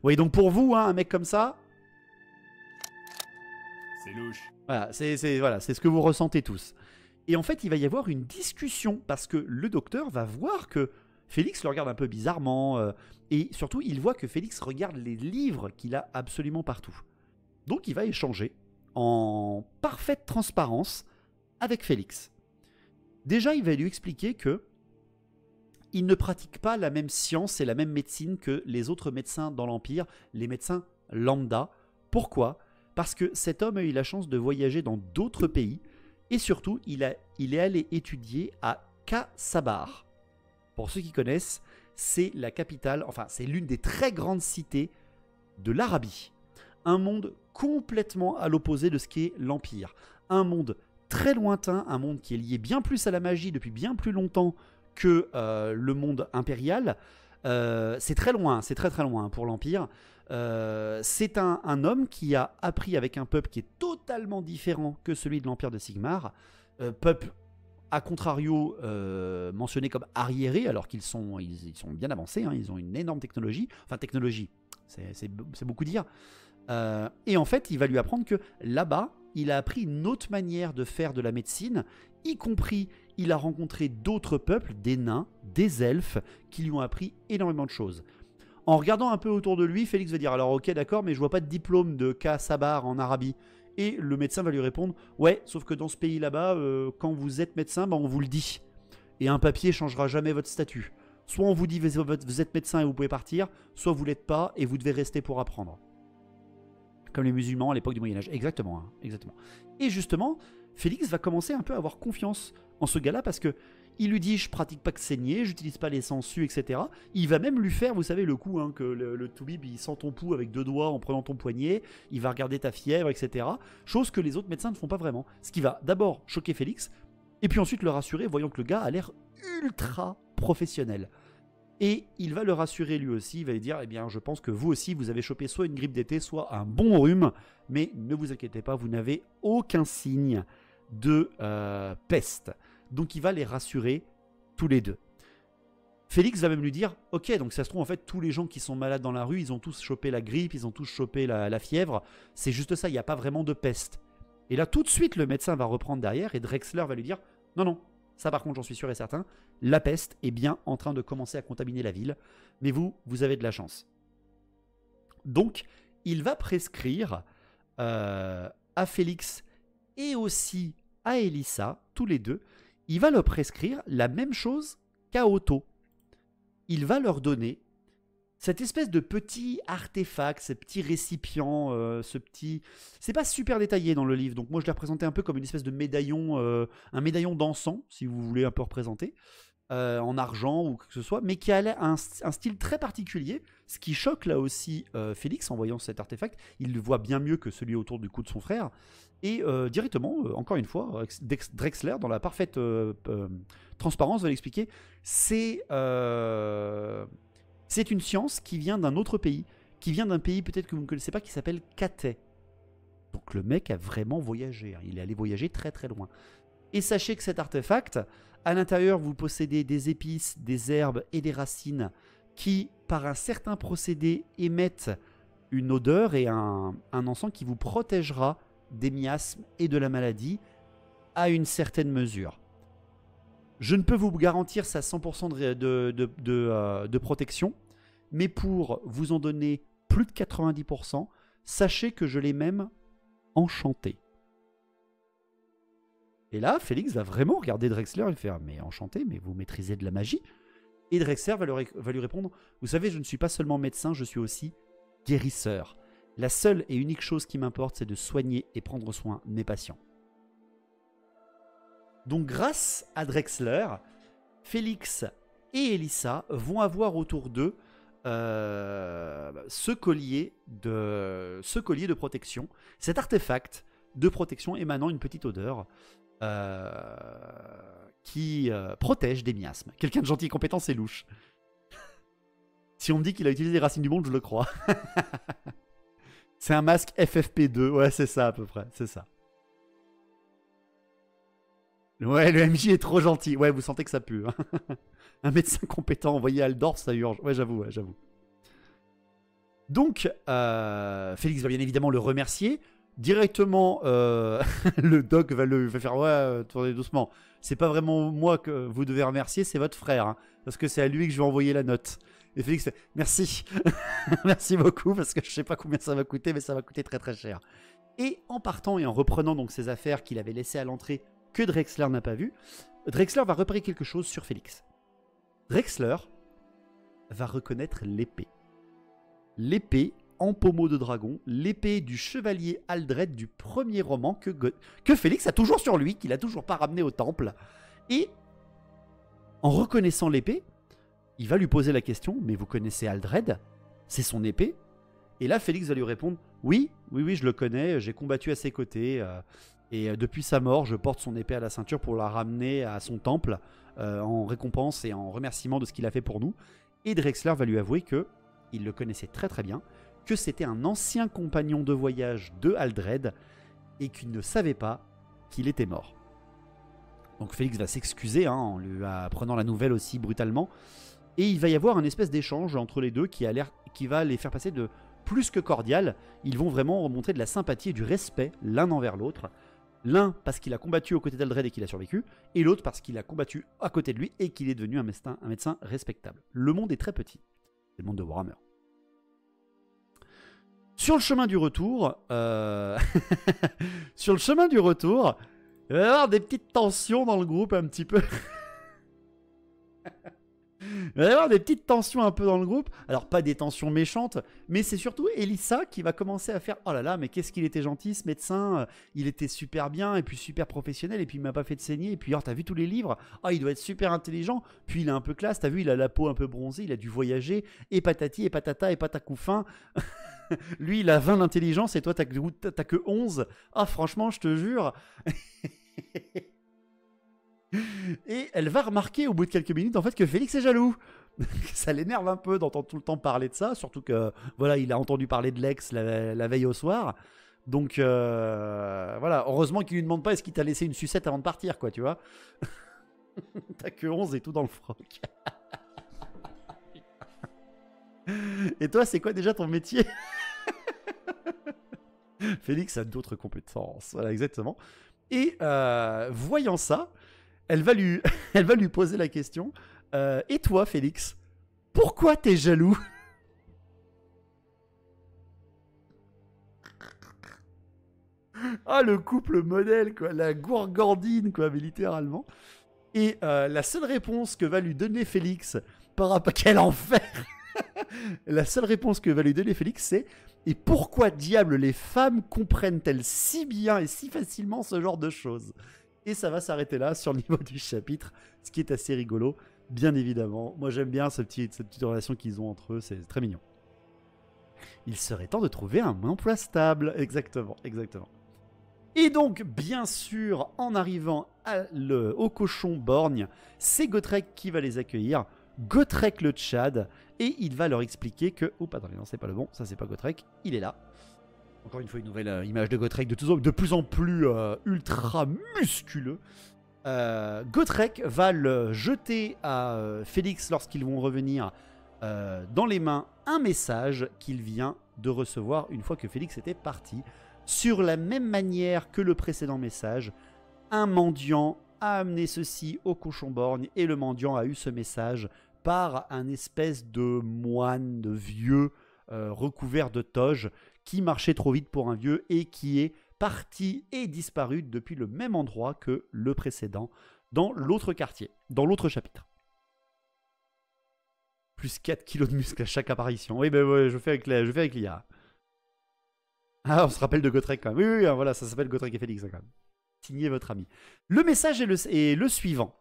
Oui, donc pour vous, hein, un mec comme ça... C'est louche. Voilà, c'est ce que vous ressentez tous. Et en fait, il va y avoir une discussion, parce que le docteur va voir que Félix le regarde un peu bizarrement, et surtout, il voit que Félix regarde les livres qu'il a absolument partout. Donc il va échanger en parfaite transparence avec Félix. Déjà, il va lui expliquer que il ne pratique pas la même science et la même médecine que les autres médecins dans l'Empire, les médecins lambda. Pourquoi ? Parce que cet homme a eu la chance de voyager dans d'autres pays et surtout, il est allé étudier à Khazar. Pour ceux qui connaissent, c'est la capitale, enfin c'est l'une des très grandes cités de l'Arabie. Un monde complètement à l'opposé de ce qu'est l'Empire. Un monde très lointain, un monde qui est lié bien plus à la magie depuis bien plus longtemps que le monde impérial. C'est très loin, c'est très très loin pour l'Empire. C'est un homme qui a appris avec un peuple qui est totalement différent que celui de l'Empire de Sigmar. Peuple, à contrario, mentionné comme arriéré, alors qu'ils sont bien avancés, hein, ils ont une énorme technologie. Enfin, technologie, c'est beaucoup dire. Et en fait, il va lui apprendre que là-bas, il a appris une autre manière de faire de la médecine, y compris, il a rencontré d'autres peuples, des nains, des elfes, qui lui ont appris énormément de choses. En regardant un peu autour de lui, Félix va dire « Alors ok, d'accord, mais je vois pas de diplôme de Khazar en Arabie. » Et le médecin va lui répondre « Ouais, sauf que dans ce pays là-bas, quand vous êtes médecin, on vous le dit. Et un papier changera jamais votre statut. Soit on vous dit vous êtes médecin et vous pouvez partir, soit vous l'êtes pas et vous devez rester pour apprendre. » Comme les musulmans à l'époque du Moyen-Âge. Exactement, hein, exactement. Et justement, Félix va commencer un peu à avoir confiance en ce gars-là parce que Il lui dit, je pratique pas que saigner, j'utilise pas les sangsues, etc. Il va même lui faire, vous savez, le coup, hein, que le toubib, il sent ton pouls avec 2 doigts en prenant ton poignet, il va regarder ta fièvre, etc. Chose que les autres médecins ne font pas vraiment. Ce qui va d'abord choquer Félix, et puis ensuite le rassurer, voyant que le gars a l'air ultra professionnel. Et il va le rassurer lui aussi, il va lui dire, eh bien, je pense que vous aussi, vous avez chopé soit une grippe d'été, soit un bon rhume, mais ne vous inquiétez pas, vous n'avez aucun signe de peste. Donc il va les rassurer tous les deux. Félix va même lui dire, ok, donc ça se trouve en fait tous les gens qui sont malades dans la rue, ils ont tous chopé la grippe, ils ont tous chopé la fièvre, c'est juste ça, il n'y a pas vraiment de peste. Et là tout de suite le médecin va reprendre derrière et Drexler va lui dire, non non, ça par contre j'en suis sûr et certain, la peste est bien en train de commencer à contaminer la ville, mais vous avez de la chance. Donc il va prescrire à Félix et aussi à Elissa, tous les deux, il va leur prescrire la même chose qu'à Otto. Il va leur donner cette espèce de petit artefact, ce petit récipient, ce petit... C'est pas super détaillé dans le livre, donc moi je l'ai représenté un peu comme une espèce de médaillon, un médaillon d'encens, si vous voulez un peu représenter, en argent ou quoi que ce soit, mais qui a un style très particulier, ce qui choque là aussi Félix en voyant cet artefact. Il le voit bien mieux que celui autour du cou de son frère. Et directement, encore une fois, Drexler, dans la parfaite transparence, va l'expliquer. C'est une science qui vient d'un autre pays, qui vient d'un pays peut-être que vous ne connaissez pas, qui s'appelle Cathay. Donc le mec a vraiment voyagé, hein. Il est allé voyager très très loin. Et sachez que cet artefact, à l'intérieur, vous possédez des épices, des herbes et des racines qui, par un certain procédé, émettent une odeur et un encens qui vous protégera des miasmes et de la maladie à une certaine mesure. Je ne peux vous garantir ça 100% de protection, mais pour vous en donner plus de 90%, sachez que je l'ai même enchanté. Et là, Félix va vraiment regarder Drexler et faire « Mais enchanté, mais vous maîtrisez de la magie ?» Et Drexler va lui répondre « Vous savez, je ne suis pas seulement médecin, je suis aussi guérisseur. La seule et unique chose qui m'importe, c'est de soigner et prendre soin de mes patients. » Donc grâce à Drexler, Félix et Elissa vont avoir autour d'eux ce collier de protection, cet artefact de protection émanant une petite odeur qui protège des miasmes. Quelqu'un de gentil et compétent, c'est louche. Si on me dit qu'il a utilisé les racines du monde, je le crois. C'est un masque FFP2, ouais, c'est ça à peu près, c'est ça. Ouais, le MJ est trop gentil. Ouais, vous sentez que ça pue. Hein. Un médecin compétent envoyé à Aldorf, ça urge. Ouais, j'avoue, j'avoue. Donc, Félix va bien évidemment le remercier. Directement, le doc va faire « Ouais, tournez doucement. C'est pas vraiment moi que vous devez remercier, c'est votre frère. Hein, parce que c'est à lui que je vais envoyer la note. » Et Félix fait « Merci. Merci beaucoup, parce que je sais pas combien ça va coûter, mais ça va coûter très très cher. » Et en partant et en reprenant donc ses affaires qu'il avait laissées à l'entrée, que Drexler n'a pas vu, Drexler va repérer quelque chose sur Félix. Drexler va reconnaître l'épée. L'épée en pommeau de dragon, l'épée du chevalier Aldred du premier roman que Félix a toujours sur lui, qu'il a toujours pas ramené au temple. Et en reconnaissant l'épée, il va lui poser la question, mais vous connaissez Aldred? C'est son épée? Et là, Félix va lui répondre, oui, je le connais, j'ai combattu à ses côtés, et depuis sa mort, je porte son épée à la ceinture pour la ramener à son temple, en récompense et en remerciement de ce qu'il a fait pour nous. Et Drexler va lui avouer que il le connaissait très très bien, que c'était un ancien compagnon de voyage de Aldred, et qu'il ne savait pas qu'il était mort. Donc Félix va s'excuser, hein, en lui apprenant la nouvelle aussi brutalement, et il va y avoir un espèce d'échange entre les deux qui va les faire passer de plus que cordial. Ils vont vraiment remontrer de la sympathie et du respect l'un envers l'autre. L'un parce qu'il a combattu aux côtés d'Aldred et qu'il a survécu, et l'autre parce qu'il a combattu à côté de lui et qu'il est devenu un médecin respectable. Le monde est très petit, c'est le monde de Warhammer. Sur le chemin du retour, sur le chemin du retour, il va y avoir des petites tensions dans le groupe un petit peu. Il va y avoir des petites tensions un peu dans le groupe. Alors, pas des tensions méchantes, mais c'est surtout Elissa qui va commencer à faire « Oh là là, mais qu'est-ce qu'il était gentil ce médecin, il était super bien, et puis super professionnel, et puis il m'a pas fait de saigner, et puis oh, t'as vu tous les livres, oh, il doit être super intelligent, puis il est un peu classe, t'as vu, il a la peau un peu bronzée, il a dû voyager, et patati, et patata, et patacoufin. Lui, il a 20 d'intelligence, et toi, t'as que 11. Ah, franchement, je te jure. » Et elle va remarquer au bout de quelques minutes en fait que Félix est jaloux. Ça l'énerve un peu d'entendre tout le temps parler de ça, surtout que voilà, il a entendu parler de l'ex la veille au soir. Donc voilà, heureusement qu'il lui demande pas est-ce qu'il t'a laissé une sucette avant de partir, quoi, tu vois. T'as que 11 et tout dans le froc. Et toi, c'est quoi déjà ton métier? Félix a d'autres compétences. Voilà, exactement. Et voyant ça, elle va lui poser la question. Et toi, Félix, pourquoi t'es jaloux? Ah, le couple modèle, quoi. La gourgandine, quoi, mais littéralement. Et la seule réponse que va lui donner Félix par rapport... Quel enfer! La seule réponse que va lui donner Félix, c'est « Et pourquoi diable les femmes comprennent-elles si bien et si facilement ce genre de choses ?» Et ça va s'arrêter là sur le niveau du chapitre, ce qui est assez rigolo, bien évidemment. Moi j'aime bien cette petite relation qu'ils ont entre eux, c'est très mignon. Il serait temps de trouver un emploi stable. Exactement, exactement. Et donc, bien sûr, en arrivant au cochon borgne, c'est Gotrek qui va les accueillir. Gotrek le Tchad, et il va leur expliquer que... Oh, attendez, non, c'est pas le bon, ça c'est pas Gotrek, il est là. Encore une fois, une nouvelle image de Gotrek de plus en plus ultra musculeux. Gotrek va le jeter à Félix lorsqu'ils vont revenir dans les mains un message qu'il vient de recevoir une fois que Félix était parti. Sur la même manière que le précédent message, un mendiant a amené ceci au cochon borgne et le mendiant a eu ce message par un espèce de moine, de vieux recouvert de toge qui marchait trop vite pour un vieux et qui est parti et disparu depuis le même endroit que le précédent dans l'autre quartier, dans l'autre chapitre. Plus 4 kilos de muscle à chaque apparition. Oui, ben ouais, je fais avec l'IA. Ah, on se rappelle de Gotrek quand même. Oui, voilà, ça s'appelle Gotrek et Félix quand même. Signez votre ami. Le message est le suivant.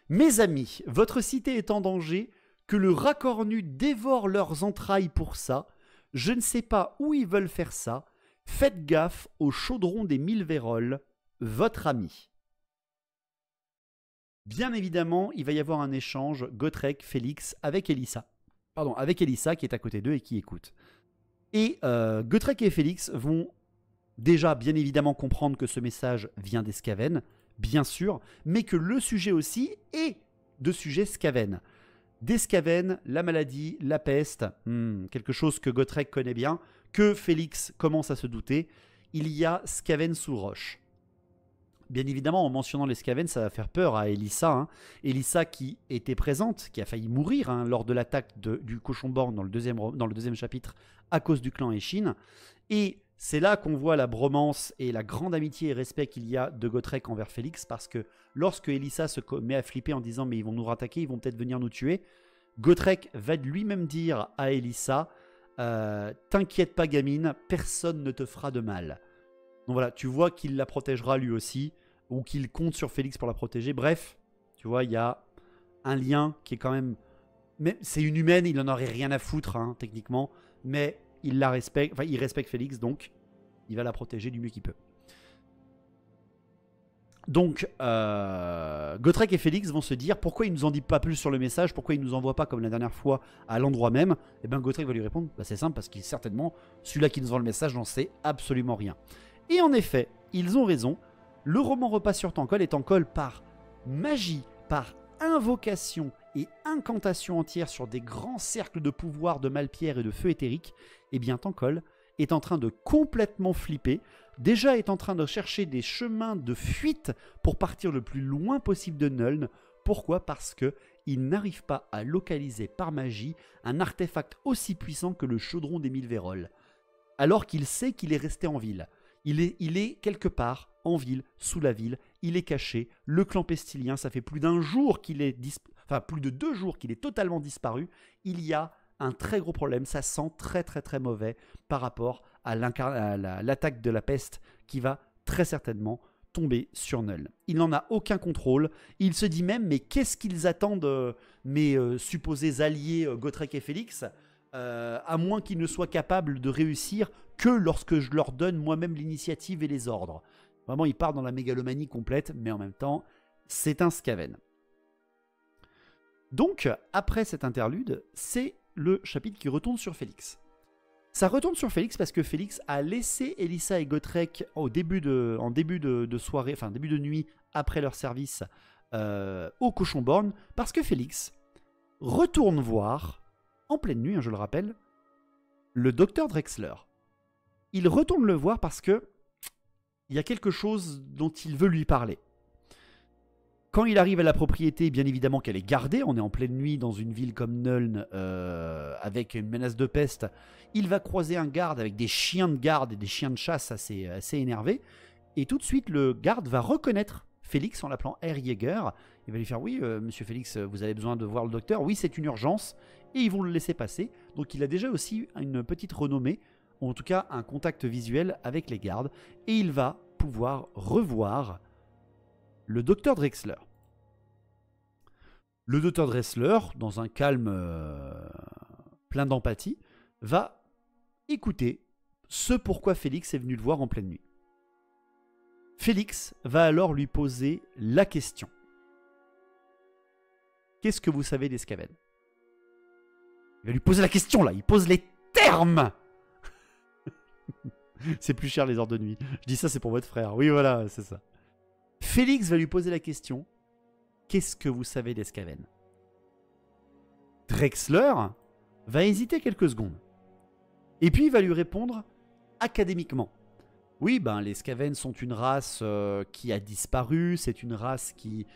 Mes amis, votre cité est en danger, que le racornu dévore leurs entrailles pour ça. Je ne sais pas où ils veulent faire ça. Faites gaffe au chaudron des 1000 véroles, votre ami. Bien évidemment, il va y avoir un échange Gotrek, Félix avec Elissa. Pardon, avec Elissa qui est à côté d'eux et qui écoute. Et Gotrek et Félix vont déjà bien évidemment comprendre que ce message vient des Skaven, bien sûr, mais que le sujet aussi est de sujet Skaven. Des Skaven, la maladie, la peste, quelque chose que Gotrek connaît bien, que Félix commence à se douter, il y a Skaven sous roche. Bien évidemment, en mentionnant les Skaven, ça va faire peur à Elissa. Hein. Elissa qui était présente, qui a failli mourir lors de l'attaque du cochon borgne dans le deuxième chapitre à cause du clan Eshin. Et c'est là qu'on voit la bromance et la grande amitié et respect qu'il y a de Gotrek envers Félix, parce que lorsque Elissa se met à flipper en disant « mais ils vont nous rattaquer, ils vont peut-être venir nous tuer », Gotrek va lui-même dire à Elissa « t'inquiète pas gamine, personne ne te fera de mal ». Donc voilà, tu vois qu'il la protégera lui aussi, ou qu'il compte sur Félix pour la protéger. Bref, tu vois, il y a un lien qui est quand même... Mais c'est une humaine, il n'en aurait rien à foutre, hein, techniquement, mais il la respecte, enfin il respecte Félix, donc il va la protéger du mieux qu'il peut. Donc, Gotrek et Félix vont se dire pourquoi il nous en dit pas plus sur le message, pourquoi il nous envoie pas comme la dernière fois à l'endroit même. Et bien Gotrek va lui répondre, bah, c'est simple parce qu'il certainement, celui-là qui nous envoie le message n'en sait absolument rien. Et en effet, ils ont raison, le roman Repas sur Tankol est Tankol par magie, par invocation et incantation entière sur des grands cercles de pouvoir de Malpierre et de feu éthérique. Et bien Tankol est en train de complètement flipper, déjà est en train de chercher des chemins de fuite pour partir le plus loin possible de Nuln. Pourquoi? Parce qu'il n'arrive pas à localiser par magie un artefact aussi puissant que le chaudron des 1000 véroles, alors qu'il sait qu'il est resté en ville. Il est quelque part en ville, sous la ville, il est caché. Le clan pestilien, ça fait plus d'un jour qu'il est enfin plus de 2 jours qu'il est totalement disparu, il y a un très gros problème. Ça sent très très très mauvais par rapport à l'attaque de la peste qui va très certainement tomber sur Nuln. Il n'en a aucun contrôle. Il se dit même, mais qu'est-ce qu'ils attendent, mes supposés alliés Gotrek et Félix, à moins qu'ils ne soient capables de réussir que lorsque je leur donne moi-même l'initiative et les ordres. Vraiment, il part dans la mégalomanie complète, mais en même temps, c'est un Skaven. Donc, après cet interlude, c'est le chapitre qui retourne sur Félix. Ça retourne sur Félix parce que Félix a laissé Elissa et Gotrek en début de soirée, enfin début de nuit, après leur service au Cochonborn, parce que Félix retourne voir, en pleine nuit, je le rappelle, le docteur Drexler. Il retourne le voir parce que il y a quelque chose dont il veut lui parler. Quand il arrive à la propriété, bien évidemment qu'elle est gardée, on est en pleine nuit dans une ville comme Nuln, avec une menace de peste, il va croiser un garde avec des chiens de garde et des chiens de chasse assez énervés, et tout de suite le garde va reconnaître Félix en l'appelant Herr Jäger. Il va lui faire « Oui, monsieur Félix, vous avez besoin de voir le docteur, oui c'est une urgence », et ils vont le laisser passer. Donc il a déjà aussi une petite renommée, ou en tout cas un contact visuel avec les gardes, et il va pouvoir revoir le docteur Drexler. Le docteur Drexler, dans un calme plein d'empathie, va écouter ce pourquoi Félix est venu le voir en pleine nuit. Félix va alors lui poser la question. Qu'est-ce que vous savez des Skaven? Il va lui poser la question là, il pose les termes. C'est plus cher les heures de nuit. Je dis ça, c'est pour votre frère. Oui, voilà, c'est ça. Félix va lui poser la question. Qu'est-ce que vous savez des Skaven? Drexler va hésiter quelques secondes. Et puis il va lui répondre académiquement. Oui, ben les Skaven sont une race qui a disparu. C'est une race qui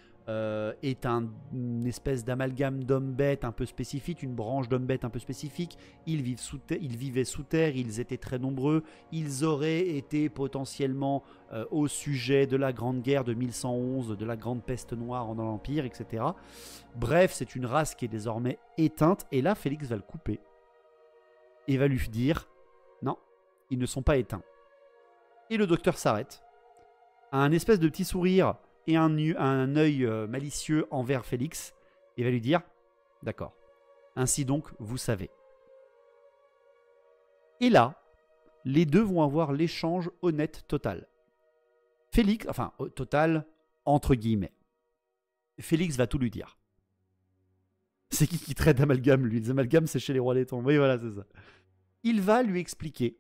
est une espèce d'amalgame d'hommes-bêtes un peu spécifique, une branche d'hommes-bêtes un peu spécifique. Ils vivaient sous terre, ils étaient très nombreux. Ils auraient été potentiellement au sujet de la Grande Guerre de 1111, de la Grande Peste Noire dans l'Empire, etc. Bref, c'est une race qui est désormais éteinte. Et là, Félix va le couper et va lui dire « Non, ils ne sont pas éteints. » Et le docteur s'arrête, a un espèce de petit sourire et un œil malicieux envers Félix, et va lui dire « D'accord, ainsi donc, vous savez. » Et là, les deux vont avoir l'échange honnête total. Félix, enfin, total, entre guillemets. Félix va tout lui dire. C'est qui traite d'amalgame, lui? Les amalgames, c'est chez les rois des tombes. Oui, voilà, c'est ça. Il va lui expliquer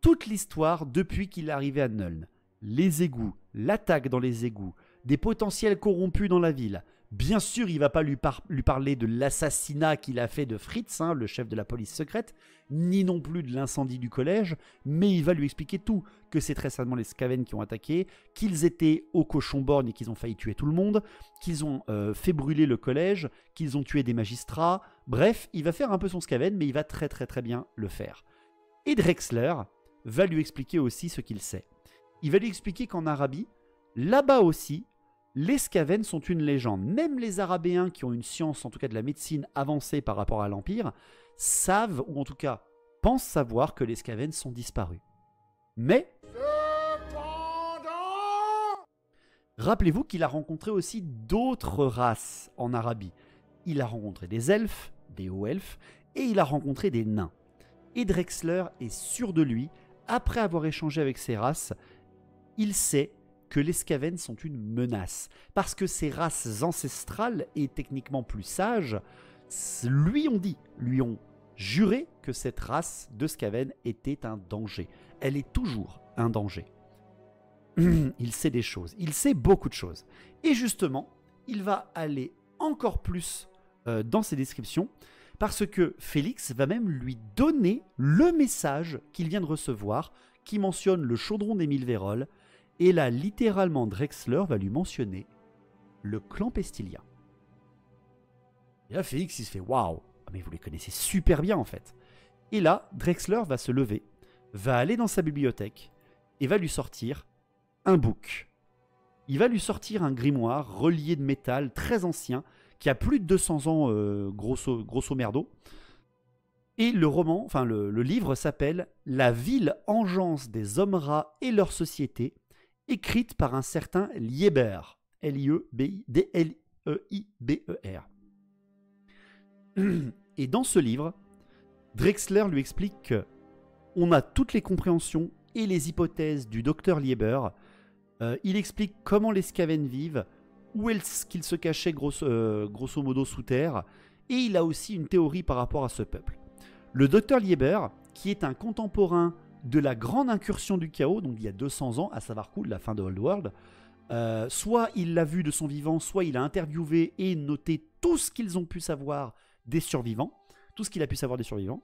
toute l'histoire depuis qu'il est arrivé à Nuln. Les égouts, l'attaque dans les égouts, des potentiels corrompus dans la ville. Bien sûr, il ne va pas lui parler de l'assassinat qu'il a fait de Fritz, le chef de la police secrète, ni non plus de l'incendie du collège, mais il va lui expliquer tout, que c'est très certainement les Skaven qui ont attaqué, qu'ils étaient au Cochonborn et qu'ils ont failli tuer tout le monde, qu'ils ont fait brûler le collège, qu'ils ont tué des magistrats. Bref, il va faire un peu son Skaven, mais il va très très très bien le faire. Et Drexler va lui expliquer aussi ce qu'il sait. Il va lui expliquer qu'en Arabie, là-bas aussi, les Skaven sont une légende. Même les Arabéens qui ont une science, en tout cas de la médecine avancée par rapport à l'Empire, savent, ou en tout cas pensent savoir que les Skaven sont disparus. Mais, rappelez-vous qu'il a rencontré aussi d'autres races en Arabie. Il a rencontré des elfes, des hauts elfes, et il a rencontré des nains. Et Drexler est sûr de lui, après avoir échangé avec ces races, il sait que les Skaven sont une menace. Parce que ces races ancestrales et techniquement plus sages, lui ont juré que cette race de Skaven était un danger. Elle est toujours un danger. Il sait des choses, il sait beaucoup de choses. Et justement, il va aller encore plus dans ses descriptions, parce que Félix va même lui donner le message qu'il vient de recevoir, qui mentionne le chaudron des 1000 Vérolles. Et là, littéralement, Drexler va lui mentionner le clan Pestilien. Et là, Félix, il se fait « Waouh, mais vous les connaissez super bien, en fait. » Et là, Drexler va se lever, va aller dans sa bibliothèque et va lui sortir un book. Il va lui sortir un grimoire relié de métal très ancien qui a plus de 200 ans, grosso merdo. Et le roman, enfin le livre s'appelle La ville engeance des hommes rats et leur société, écrite par un certain Lieber. L-I-E-B-I-D-L-E-I-B-E-R. Et dans ce livre, Drexler lui explique que on a toutes les compréhensions et les hypothèses du docteur Lieber. Il explique comment les Skaven vivent, où est-ce qu'ils se cachaient grosso modo sous terre, et il a aussi une théorie par rapport à ce peuple. Le docteur Lieber, qui est un contemporain de la grande incursion du chaos, donc il y a 200 ans, à savoir la fin de Old World, soit il l'a vu de son vivant, soit il a interviewé et noté tout ce qu'ils ont pu savoir des survivants, tout ce qu'il a pu savoir des survivants.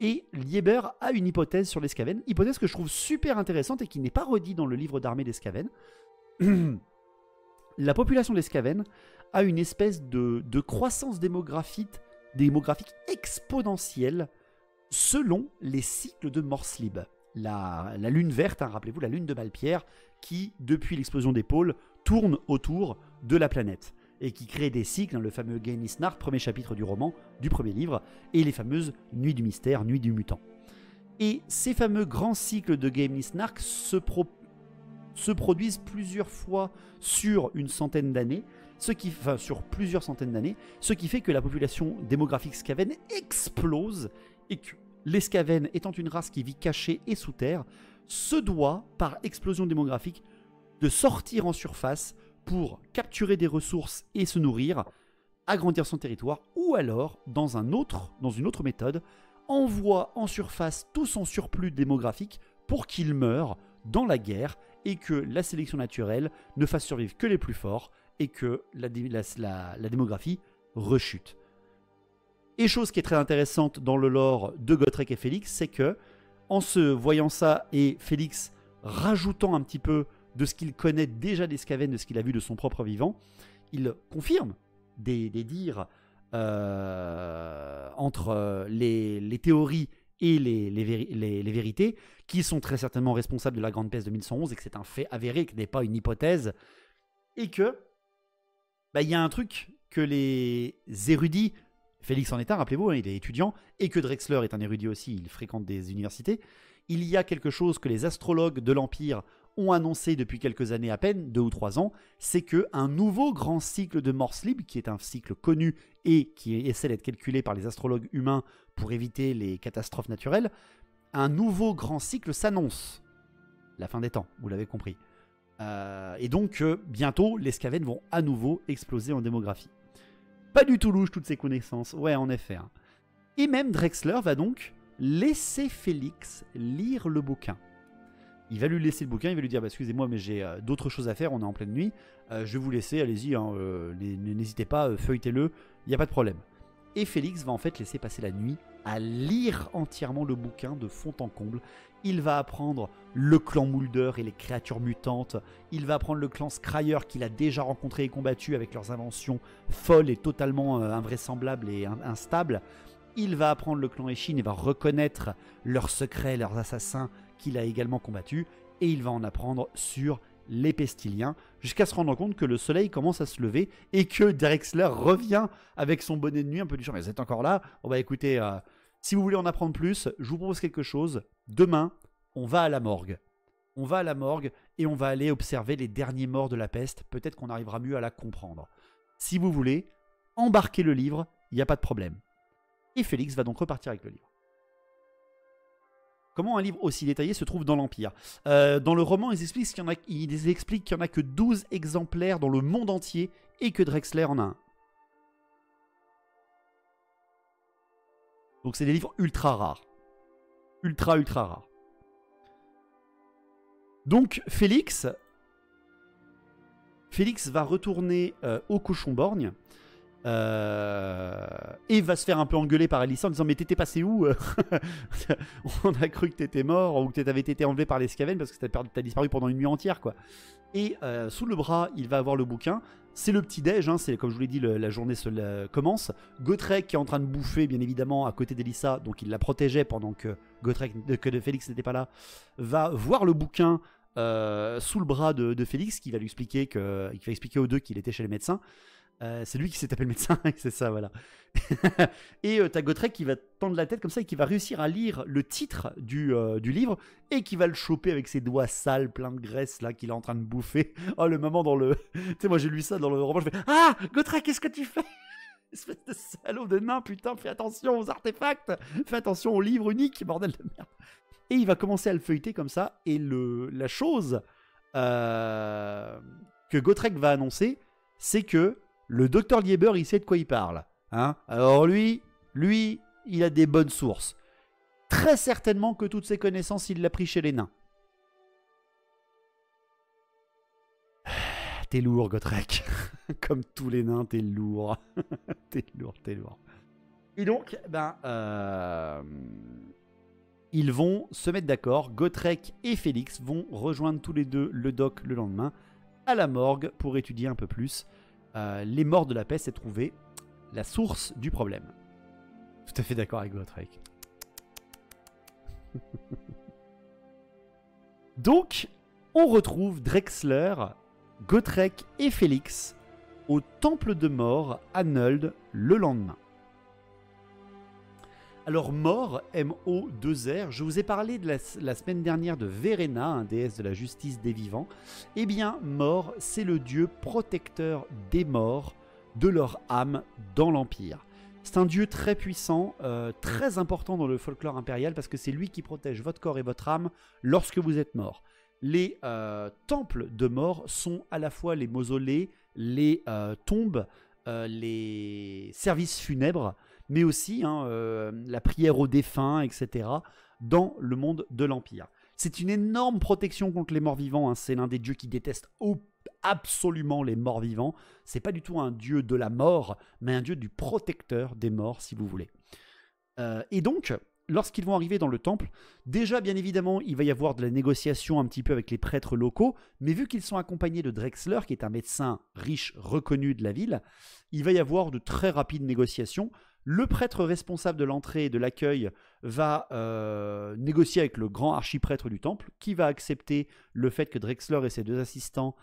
Et Lieber a une hypothèse sur les Skaven, hypothèse que je trouve super intéressante et qui n'est pas redite dans le livre d'armée des Skaven. La population des Skaven a une espèce de croissance démographique exponentielle selon les cycles de Morslib. La lune verte, hein, rappelez-vous, la lune de Malpierre, qui, depuis l'explosion des pôles, tourne autour de la planète et qui crée des cycles, hein, le fameux Gainisnart, premier chapitre du roman, du premier livre, et les fameuses Nuits du mystère, Nuits du mutant. Et ces fameux grands cycles de Gainisnart se produisent plusieurs fois sur une centaine d'années, sur plusieurs centaines d'années, ce qui fait que la population démographique Skaven explose et que les Skaven, étant une race qui vit cachée et sous terre, se doit, par explosion démographique, de sortir en surface pour capturer des ressources et se nourrir, agrandir son territoire, ou alors, dans une autre méthode, envoie en surface tout son surplus démographique pour qu'il meure dans la guerre et que la sélection naturelle ne fasse survivre que les plus forts et que la démographie rechute. Et chose qui est très intéressante dans le lore de Gotrek et Félix, c'est que, en se voyant ça et Félix rajoutant un petit peu de ce qu'il connaît déjà des Skaven, de ce qu'il a vu de son propre vivant, il confirme des dires entre les théories et les vérités, qui sont très certainement responsables de la Grande Peste de 1111, et que c'est un fait avéré, que ce n'est pas une hypothèse, et que y a un truc que les érudits, Félix en est un, rappelez-vous, hein, il est étudiant, et que Drexler est un érudit aussi, il fréquente des universités, il y a quelque chose que les astrologues de l'Empire ont annoncé depuis quelques années à peine, 2 ou 3 ans, c'est qu'un nouveau grand cycle de Morslib, qui est un cycle connu et qui essaie d'être calculé par les astrologues humains pour éviter les catastrophes naturelles, un nouveau grand cycle s'annonce. La fin des temps, vous l'avez compris. Et donc, bientôt, les Skaven vont à nouveau exploser en démographie. Pas du tout louche, toutes ces connaissances. Ouais, en effet. Hein. Et même Drexler va donc laisser Félix lire le bouquin. Il va lui laisser le bouquin, il va lui dire excusez-moi, mais j'ai d'autres choses à faire, on est en pleine nuit. Je vais vous laisser, allez-y, hein, n'hésitez pas, feuilletez-le, il n'y a pas de problème. Et Félix va en fait laisser passer la nuit à lire entièrement le bouquin de fond en comble. Il va apprendre le clan Mulder et les créatures mutantes. Il va apprendre le clan Scryer qu'il a déjà rencontré et combattu avec leurs inventions folles et totalement invraisemblables et instables. Il va apprendre le clan Eshin et va reconnaître leurs secrets, leurs assassins qu'il a également combattus. Et il va en apprendre sur les Pestiliens, jusqu'à se rendre compte que le soleil commence à se lever et que Drexler revient avec son bonnet de nuit un peu du genre. Mais vous êtes encore là? Bon bah écoutez, si vous voulez en apprendre plus, je vous propose quelque chose. Demain, on va à la morgue. On va à la morgue et on va aller observer les derniers morts de la peste. Peut-être qu'on arrivera mieux à la comprendre. Si vous voulez, embarquez le livre, il n'y a pas de problème. Et Félix va donc repartir avec le livre. Comment un livre aussi détaillé se trouve dans l'Empire? Dans le roman, ils expliquent qu'il n'y en a que 12 exemplaires dans le monde entier et que Drexler en a un. Donc c'est des livres ultra rares. Ultra rares. Donc Félix va retourner au Cochon-Borgne. Et va se faire un peu engueuler par Alyssa en disant mais t'étais passé où? On a cru que t'étais mort ou que t'avais été enlevé par les Skaven parce que t'as disparu pendant une nuit entière quoi. Et sous le bras il va avoir le bouquin. C'est le petit déj, hein, c'est comme je vous l'ai dit, la journée commence. Gotrek qui est en train de bouffer bien évidemment à côté d'Alyssa, donc il la protégeait pendant que Félix n'était pas là, va voir le bouquin sous le bras de Félix qui va lui expliquer, qui va expliquer aux deux qu'il était chez les médecins. C'est lui qui s'est tapé le médecin, c'est ça, voilà. Et t'as Gotrek qui va tendre la tête comme ça et qui va réussir à lire le titre du livre et qui va le choper avec ses doigts sales, pleins de graisse, là, qu'il est en train de bouffer. Oh, le moment dans le... Tu sais, moi, j'ai lu ça dans le roman, je fais « Ah, Gotrek, qu'est-ce que tu fais ?» Espèce de salaud de nain, putain, fais attention aux artefacts, fais attention au livre unique, bordel de merde. Et il va commencer à le feuilleter comme ça, et la chose que Gotrek va annoncer, c'est que le docteur Lieber, il sait de quoi il parle. Hein. Alors lui, il a des bonnes sources. Très certainement que toutes ses connaissances, il l'a pris chez les nains. T'es lourd, Gotrek. Comme tous les nains, t'es lourd. T'es lourd. Et donc, ils vont se mettre d'accord. Gotrek et Félix vont rejoindre tous les deux le doc le lendemain à la morgue pour étudier un peu plus les morts de la peste et trouver la source du problème. Tout à fait d'accord avec Gotrek. Donc, on retrouve Drexler, Gotrek et Félix au temple de Mort à Nöld le lendemain. Alors Mort, M-O-2-R, je vous ai parlé de la semaine dernière de Verena, un déesse de la justice des vivants. Eh bien, Mort, c'est le dieu protecteur des morts, de leur âme dans l'Empire. C'est un dieu très puissant, très important dans le folklore impérial, parce que c'est lui qui protège votre corps et votre âme lorsque vous êtes mort. Les temples de Mort sont à la fois les mausolées, les tombes, les services funèbres, mais aussi la prière aux défunts, etc., dans le monde de l'Empire. C'est une énorme protection contre les morts vivants, c'est l'un des dieux qui déteste absolument les morts vivants. C'est pas du tout un dieu de la mort, mais un dieu du protecteur des morts, si vous voulez. Et donc, lorsqu'ils vont arriver dans le temple, déjà, bien évidemment, il va y avoir de la négociation un petit peu avec les prêtres locaux, mais vu qu'ils sont accompagnés de Drexler, qui est un médecin riche, reconnu de la ville, il va y avoir de très rapides négociations. Le prêtre responsable de l'entrée et de l'accueil va négocier avec le grand archiprêtre du temple, qui va accepter le fait que Drexler et ses deux assistants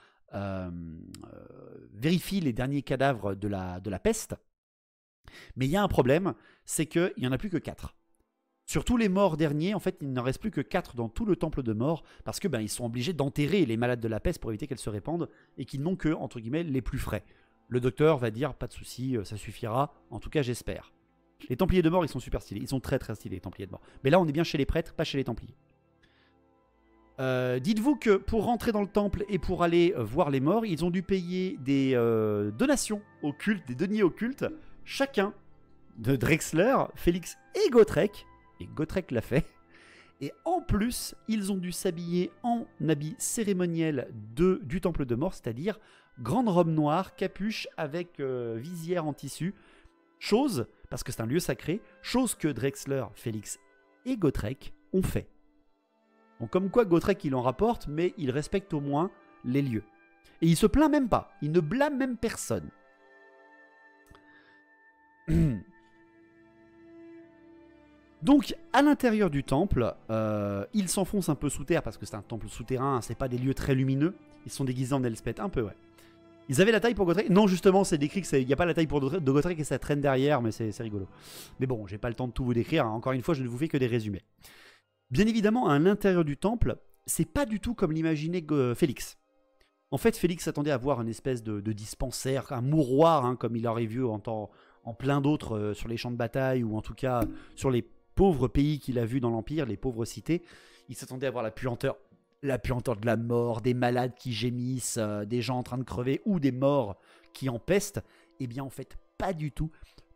vérifient les derniers cadavres de la peste. Mais il y a un problème, c'est qu'il n'y en a plus que 4. Sur tous les morts derniers, en fait, il n'en reste plus que 4 dans tout le temple de mort, parce que ils sont obligés d'enterrer les malades de la peste pour éviter qu'elles se répandent, et qu'ils n'ont que, entre guillemets, les plus frais. Le docteur va dire, pas de souci, ça suffira, en tout cas j'espère. Les Templiers de mort, ils sont super stylés, ils sont très très stylés, les Templiers de mort. Mais là, on est bien chez les prêtres, pas chez les Templiers. Dites-vous que pour rentrer dans le temple et pour aller voir les morts, ils ont dû payer des donations au culte, des deniers au culte, chacun de Drexler, Félix et Gotrek l'a fait. Et en plus, ils ont dû s'habiller en habit cérémoniel du temple de mort, c'est-à-dire grande robe noire, capuche avec visière en tissu, chose, parce que c'est un lieu sacré, chose que Drexler, Félix et Gotrek ont fait. Donc comme quoi Gotrek il en rapporte, mais il respecte au moins les lieux. Et il se plaint même pas, il ne blâme même personne. Donc, à l'intérieur du temple, ils s'enfoncent un peu sous terre parce que c'est un temple souterrain, c'est pas des lieux très lumineux. Ils sont déguisés en Elspeth, un peu, ouais. Ils avaient la taille pour Gotrek? Non, justement, c'est décrit qu'il n'y a pas la taille pour de Gotrek et ça traîne derrière, mais c'est rigolo. Mais bon, j'ai pas le temps de tout vous décrire. Hein. Encore une fois, je ne vous fais que des résumés. Bien évidemment, à l'intérieur du temple, c'est pas du tout comme l'imaginait Félix. En fait, Félix s'attendait à voir une espèce de dispensaire, un mouroir, hein, comme il aurait vu en plein d'autres sur les champs de bataille ou en tout cas sur les pauvres pays qu'il a vus dans l'Empire, les pauvres cités. Il s'attendait à voir la puanteur de la mort, des malades qui gémissent, des gens en train de crever ou des morts qui empestent. Eh bien, en fait, pas du tout.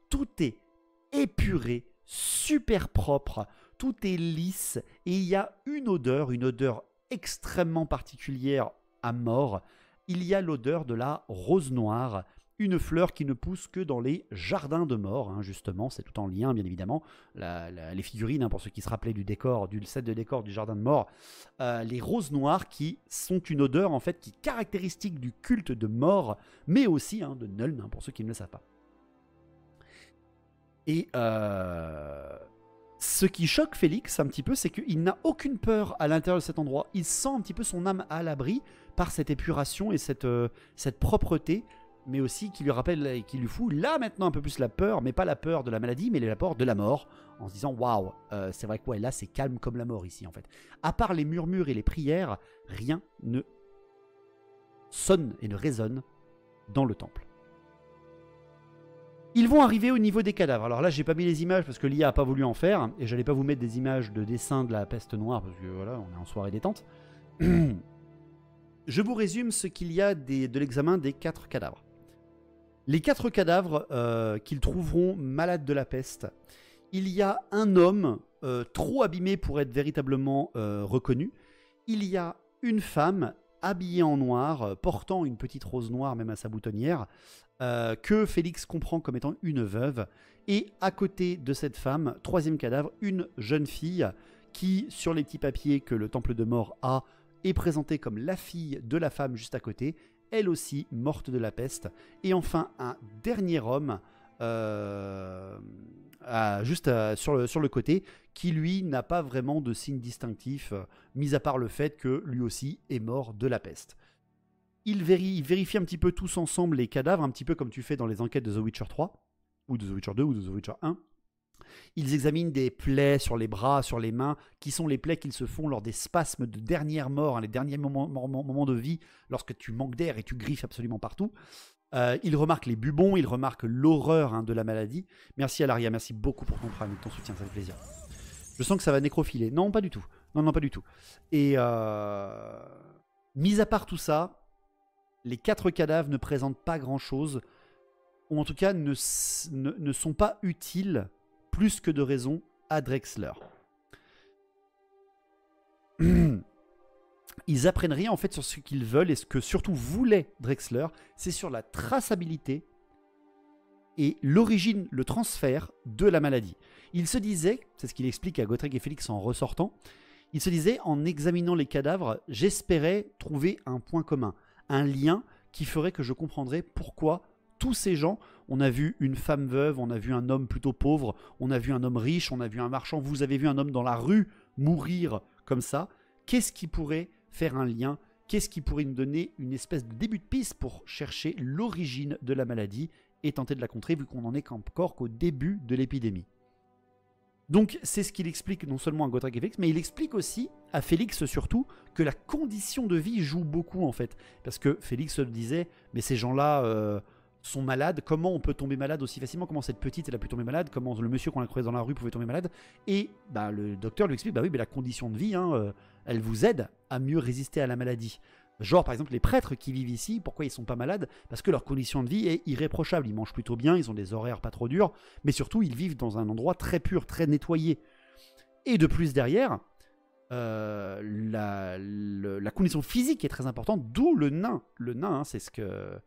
Tout est épuré, super propre, tout est lisse et il y a une odeur extrêmement particulière à mort. Il y a l'odeur de la rose noire, une fleur qui ne pousse que dans les jardins de mort, hein, justement, c'est tout en lien, bien évidemment. Les figurines, hein, pour ceux qui se rappelaient du set de décor du jardin de mort, les roses noires qui sont une odeur, en fait, qui est caractéristique du culte de mort, mais aussi de Nöld, hein, pour ceux qui ne le savent pas. Et ce qui choque Félix un petit peu, c'est qu'il n'a aucune peur à l'intérieur de cet endroit. Il sent un petit peu son âme à l'abri par cette épuration et cette propreté mais aussi qui lui rappelle et qui lui fout là maintenant un peu plus la peur, mais pas la peur de la maladie, mais la peur de la mort, en se disant waouh, c'est vrai que ouais, là c'est calme comme la mort ici en fait. À part les murmures et les prières, rien ne sonne et ne résonne dans le temple. Ils vont arriver au niveau des cadavres. Alors là, j'ai pas mis les images parce que l'IA a pas voulu en faire, et j'allais pas vous mettre des images de dessin de la peste noire parce que voilà, on est en soirée détente. Je vous résume ce qu'il y a de l'examen des 4 cadavres. Les 4 cadavres qu'ils trouveront malades de la peste. Il y a un homme trop abîmé pour être véritablement reconnu. Il y a une femme habillée en noir, portant une petite rose noire même à sa boutonnière, que Félix comprend comme étant une veuve. Et à côté de cette femme, 3e cadavre, une jeune fille qui, sur les petits papiers que le Temple de Mort a, est présentée comme la fille de la femme juste à côté, elle aussi morte de la peste. Et enfin, un dernier homme, sur le côté, qui lui n'a pas vraiment de signe distinctif, mis à part le fait que lui aussi est mort de la peste. Ils vérifient un petit peu tous ensemble les cadavres, un petit peu comme tu fais dans les enquêtes de The Witcher 3, ou de The Witcher 2, ou de The Witcher 1. Ils examinent des plaies sur les bras, sur les mains, qui sont les plaies qu'ils se font lors des spasmes de dernière mort, les derniers moments de vie, lorsque tu manques d'air et tu griffes absolument partout. Ils remarquent les bubons, ils remarquent l'horreur de la maladie. Merci Alaria, merci beaucoup pour ton prime, ton soutien, ça fait plaisir. Je sens que ça va nécrophiler. Non, pas du tout. Non, pas du tout. Et mis à part tout ça, les 4 cadavres ne présentent pas grand-chose, ou en tout cas ne sont pas utiles, plus que de raison, à Drexler. Ils apprennent rien en fait sur ce qu'ils veulent, et ce que surtout voulait Drexler, c'est sur la traçabilité et l'origine, le transfert de la maladie. Il se disait, c'est ce qu'il explique à Gotrek et Félix en ressortant, il se disait, en examinant les cadavres, j'espérais trouver un point commun, un lien qui ferait que je comprendrais pourquoi tous ces gens, on a vu une femme veuve, on a vu un homme plutôt pauvre, on a vu un homme riche, on a vu un marchand, vous avez vu un homme dans la rue mourir comme ça. Qu'est-ce qui pourrait faire un lien? Qu'est-ce qui pourrait nous donner une espèce de début de piste pour chercher l'origine de la maladie et tenter de la contrer, vu qu'on n'en est encore qu'au début de l'épidémie? Donc c'est ce qu'il explique non seulement à Gotrek et Félix, mais il explique aussi à Félix surtout que la condition de vie joue beaucoup en fait. Parce que Félix se disait, mais ces gens-là sont malades, comment on peut tomber malade aussi facilement? Comment cette petite elle a pu tomber malade? Comment le monsieur qu'on a croisé dans la rue pouvait tomber malade? Et bah, le docteur lui explique, bah oui, mais la condition de vie, elle vous aide à mieux résister à la maladie. Genre par exemple les prêtres qui vivent ici, pourquoi ils sont pas malades? Parce que leur condition de vie est irréprochable, ils mangent plutôt bien, ils ont des horaires pas trop durs, mais surtout ils vivent dans un endroit très pur, très nettoyé. Et de plus derrière, la condition physique est très importante, d'où le nain. Le nain, c'est ce que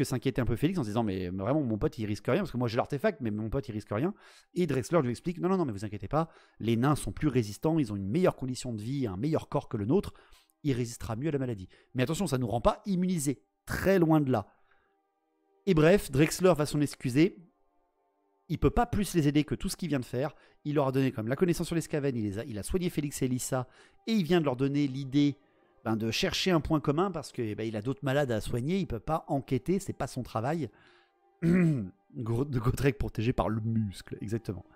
s'inquiétait un peu Félix en se disant mais vraiment mon pote il risque rien, parce que moi j'ai l'artefact mais mon pote il risque rien. Et Drexler lui explique non mais vous inquiétez pas, les nains sont plus résistants, ils ont une meilleure condition de vie, un meilleur corps que le nôtre, il résistera mieux à la maladie. Mais attention, ça ne nous rend pas immunisés, très loin de là. Et bref, Drexler va s'en excuser, il peut pas plus les aider que tout ce qu'il vient de faire, il leur a donné comme la connaissance sur les Skaven, il a soigné Félix et Elissa, et il vient de leur donner l'idée de chercher un point commun parce que il a d'autres malades à soigner, il peut pas enquêter, c'est pas son travail. De Gotrek protégé par le muscle, exactement.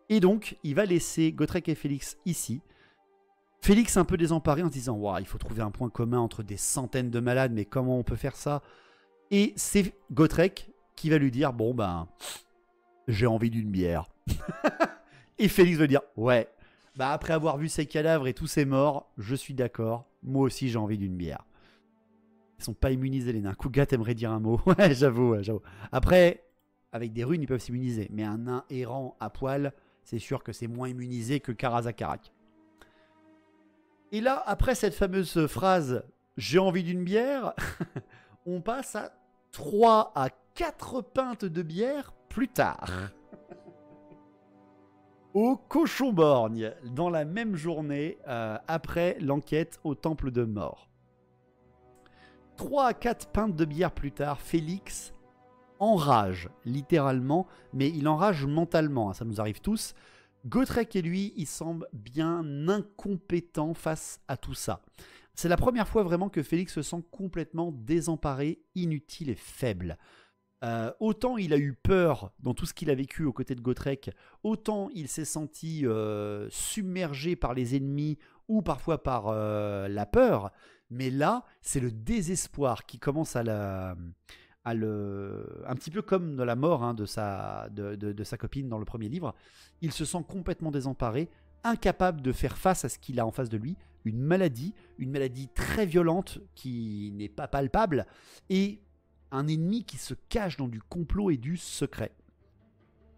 Et donc, il va laisser Gotrek et Félix ici. Félix un peu désemparé en se disant wow, il faut trouver un point commun entre des centaines de malades, mais comment on peut faire ça? Et c'est Gotrek qui va lui dire bon j'ai envie d'une bière. Et Félix va dire ouais, après avoir vu ces cadavres et tous ces morts, je suis d'accord, moi aussi j'ai envie d'une bière. Ils sont pas immunisés les nains. Kuga, t'aimerais dire un mot? Ouais, j'avoue. Après, avec des runes, ils peuvent s'immuniser. Mais un nain errant à poil, c'est sûr que c'est moins immunisé que Karazakarak. Et là, après cette fameuse phrase « j'ai envie d'une bière », on passe à 3 à 4 pintes de bière plus tard. Au Cochon-Borgne, dans la même journée, après l'enquête au Temple de Mort. 3 à 4 pintes de bière plus tard, Félix enrage, littéralement, mais il enrage mentalement, ça nous arrive tous. Gotrek et lui, il semble bien incompétent face à tout ça. C'est la première fois vraiment que Félix se sent complètement désemparé, inutile et faible. Autant il a eu peur dans tout ce qu'il a vécu aux côtés de Gotrek, autant il s'est senti submergé par les ennemis ou parfois par la peur. Mais là, c'est le désespoir qui commence un petit peu comme de la mort hein, de sa copine dans le premier livre. Il se sent complètement désemparé, incapable de faire face à ce qu'il a en face de lui, une maladie très violente qui n'est pas palpable, et un ennemi qui se cache dans du complot et du secret.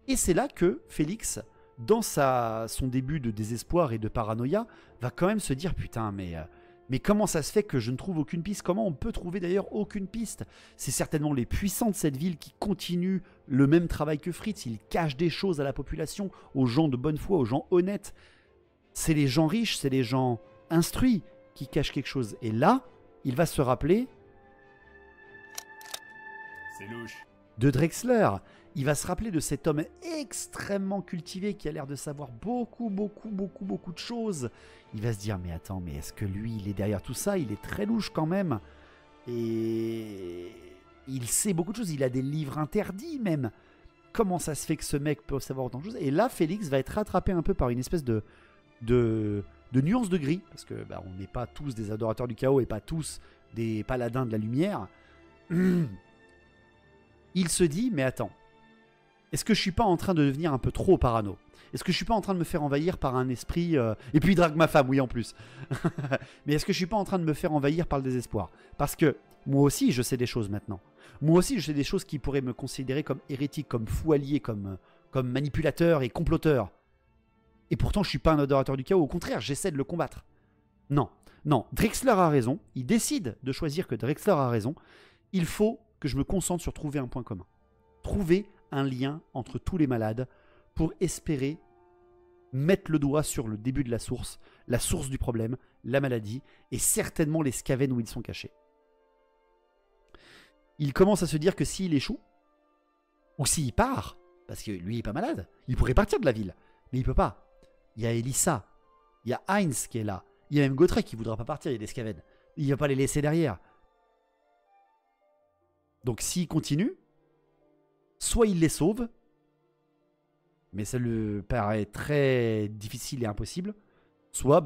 Et c'est là que Félix, dans son début de désespoir et de paranoïa, va quand même se dire « Putain, mais comment ça se fait que je ne trouve aucune piste? Comment on peut trouver d'ailleurs aucune piste? C'est certainement les puissants de cette ville qui continuent le même travail que Fritz. Ils cachent des choses à la population, aux gens de bonne foi, aux gens honnêtes. C'est les gens riches, c'est les gens instruits qui cachent quelque chose. » Et là, il va se rappeler de Drexler. Il va se rappeler de cet homme extrêmement cultivé qui a l'air de savoir beaucoup de choses. Il va se dire, mais attends, mais est-ce que lui, il est derrière tout ça? Il est très louche quand même. Et il sait beaucoup de choses. Il a des livres interdits même. Comment ça se fait que ce mec peut savoir autant de choses? Et là, Félix va être rattrapé un peu par une espèce de nuance de gris. Parce que on n'est pas tous des adorateurs du chaos et pas tous des paladins de la lumière. Il se dit, mais attends, est-ce que je suis pas en train de devenir un peu trop parano? Est-ce que je suis pas en train de me faire envahir par un esprit... Et puis il drague ma femme, oui en plus. Mais est-ce que je suis pas en train de me faire envahir par le désespoir? Parce que moi aussi je sais des choses maintenant. Moi aussi je sais des choses qui pourraient me considérer comme hérétique, comme fou allié, comme manipulateur et comploteur. Et pourtant je suis pas un adorateur du chaos, au contraire j'essaie de le combattre. Non, Drexler a raison, il décide de choisir que Drexler a raison. Il faut que je me concentre sur trouver un point commun. Trouver un lien entre tous les malades pour espérer mettre le doigt sur le début de la source du problème, la maladie, et certainement les scavennes où ils sont cachés. Il commence à se dire que s'il échoue, ou s'il part, parce que lui il n'est pas malade, il pourrait partir de la ville, mais il peut pas. Il y a Elissa, il y a Heinz qui est là, il y a même Gotrek qui ne voudra pas partir, il y a des scavennes. Il ne va pas les laisser derrière. Donc s'il continue, soit il les sauve, mais ça lui paraît très difficile et impossible, soit,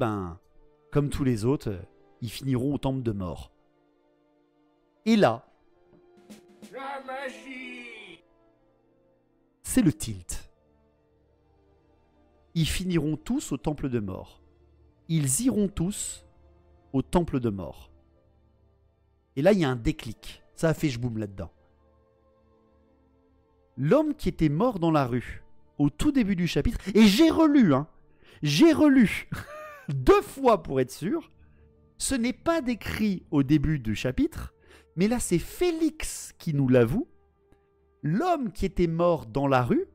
comme tous les autres, ils finiront au temple de mort. Et là, la magie, c'est le tilt. Ils finiront tous au temple de mort. Ils iront tous au temple de mort. Et là, il y a un déclic. Ça a fait jboum là-dedans. L'homme qui était mort dans la rue au tout début du chapitre, et j'ai relu 2 fois pour être sûr, ce n'est pas décrit au début du chapitre, mais là c'est Félix qui nous l'avoue. L'homme qui était mort dans la rue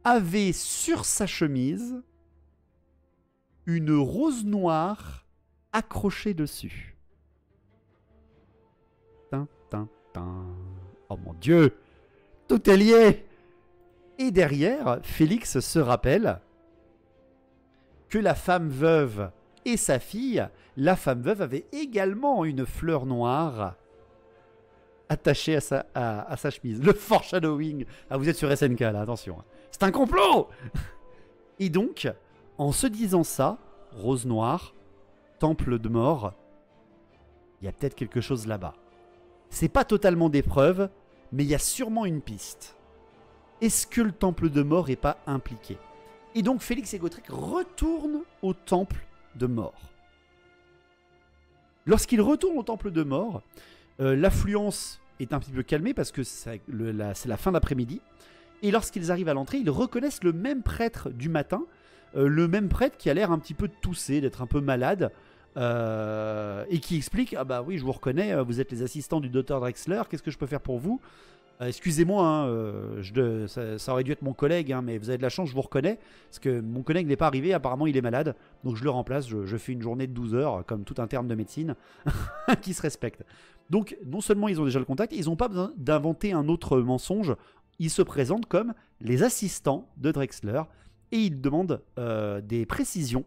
avait sur sa chemise une rose noire accrochée dessus. Oh mon Dieu, tout est lié. Et derrière, Félix se rappelle que la femme veuve et sa fille, la femme veuve avait également une fleur noire attachée à sa chemise. Le foreshadowing. Ah, vous êtes sur SNK là, attention. C'est un complot. Et donc, en se disant ça, rose noire, temple de mort, il y a peut-être quelque chose là-bas. C'est pas totalement des preuves, mais il y a sûrement une piste. Est-ce que le temple de mort n'est pas impliqué? Et donc Félix et Gotrek retournent au temple de mort. Lorsqu'ils retournent au temple de mort, l'affluence est un petit peu calmée parce que c'est la fin d'après-midi. Et lorsqu'ils arrivent à l'entrée, ils reconnaissent le même prêtre du matin, le même prêtre qui a l'air un petit peu toussé, d'être un peu malade. Et qui explique, ah bah oui je vous reconnais, vous êtes les assistants du docteur Drexler, qu'est-ce que je peux faire pour vous? Excusez-moi, hein, ça aurait dû être mon collègue, hein, mais vous avez de la chance, je vous reconnais, parce que mon collègue n'est pas arrivé, apparemment il est malade, donc je le remplace, je fais une journée de 12 heures, comme tout interne de médecine, qui se respecte. Donc non seulement ils ont déjà le contact, ils n'ont pas besoin d'inventer un autre mensonge, ils se présentent comme les assistants de Drexler, et ils demandent des précisions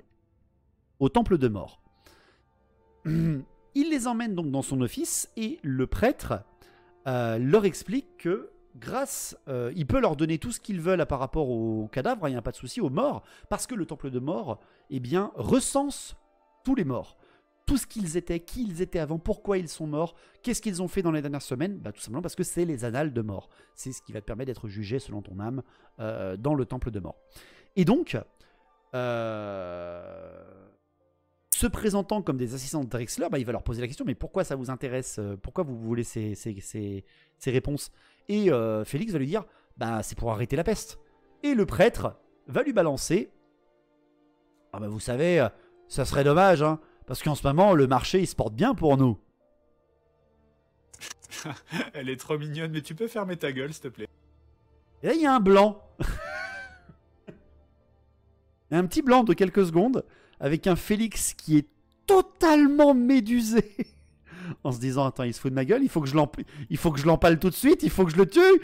au temple de mort. Il les emmène donc dans son office et le prêtre leur explique que il peut leur donner tout ce qu'ils veulent par rapport aux cadavres, il n'y a pas de souci, aux morts, parce que le temple de mort, eh bien, recense tous les morts. Tout ce qu'ils étaient, qui ils étaient avant, pourquoi ils sont morts, qu'est-ce qu'ils ont fait dans les dernières semaines, tout simplement parce que c'est les annales de mort. C'est ce qui va te permettre d'être jugé selon ton âme dans le temple de mort. Et donc, se présentant comme des assistants de Drexler, il va leur poser la question, mais pourquoi ça vous intéresse, pourquoi vous voulez ces réponses? Et Félix va lui dire, c'est pour arrêter la peste. Et le prêtre va lui balancer, vous savez, ça serait dommage, hein, parce qu'en ce moment, le marché, il se porte bien pour nous. Elle est trop mignonne, mais tu peux fermer ta gueule, s'il te plaît. Et là, il y a un blanc. Il y a un petit blanc de quelques secondes, avec un Félix qui est totalement médusé. En se disant, attends, il se fout de ma gueule, il faut que je l'empale tout de suite, il faut que je le tue.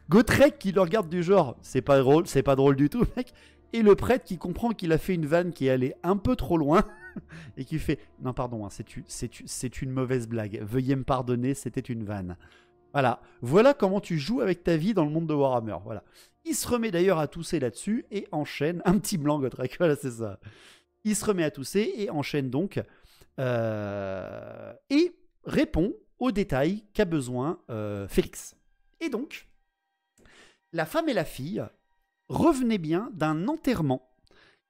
Gotrek qui le regarde du genre, c'est pas drôle du tout, mec. Et le prêtre qui comprend qu'il a fait une vanne qui est allée un peu trop loin et qui fait, non pardon, hein, c'est une mauvaise blague, veuillez me pardonner, c'était une vanne. Voilà comment tu joues avec ta vie dans le monde de Warhammer. Voilà. Il se remet d'ailleurs à tousser là-dessus et enchaîne, un petit blanc Gotrek, voilà c'est ça. Il se remet à tousser et enchaîne donc et répond aux détails qu'a besoin Félix. Et donc, la femme et la fille revenaient bien d'un enterrement.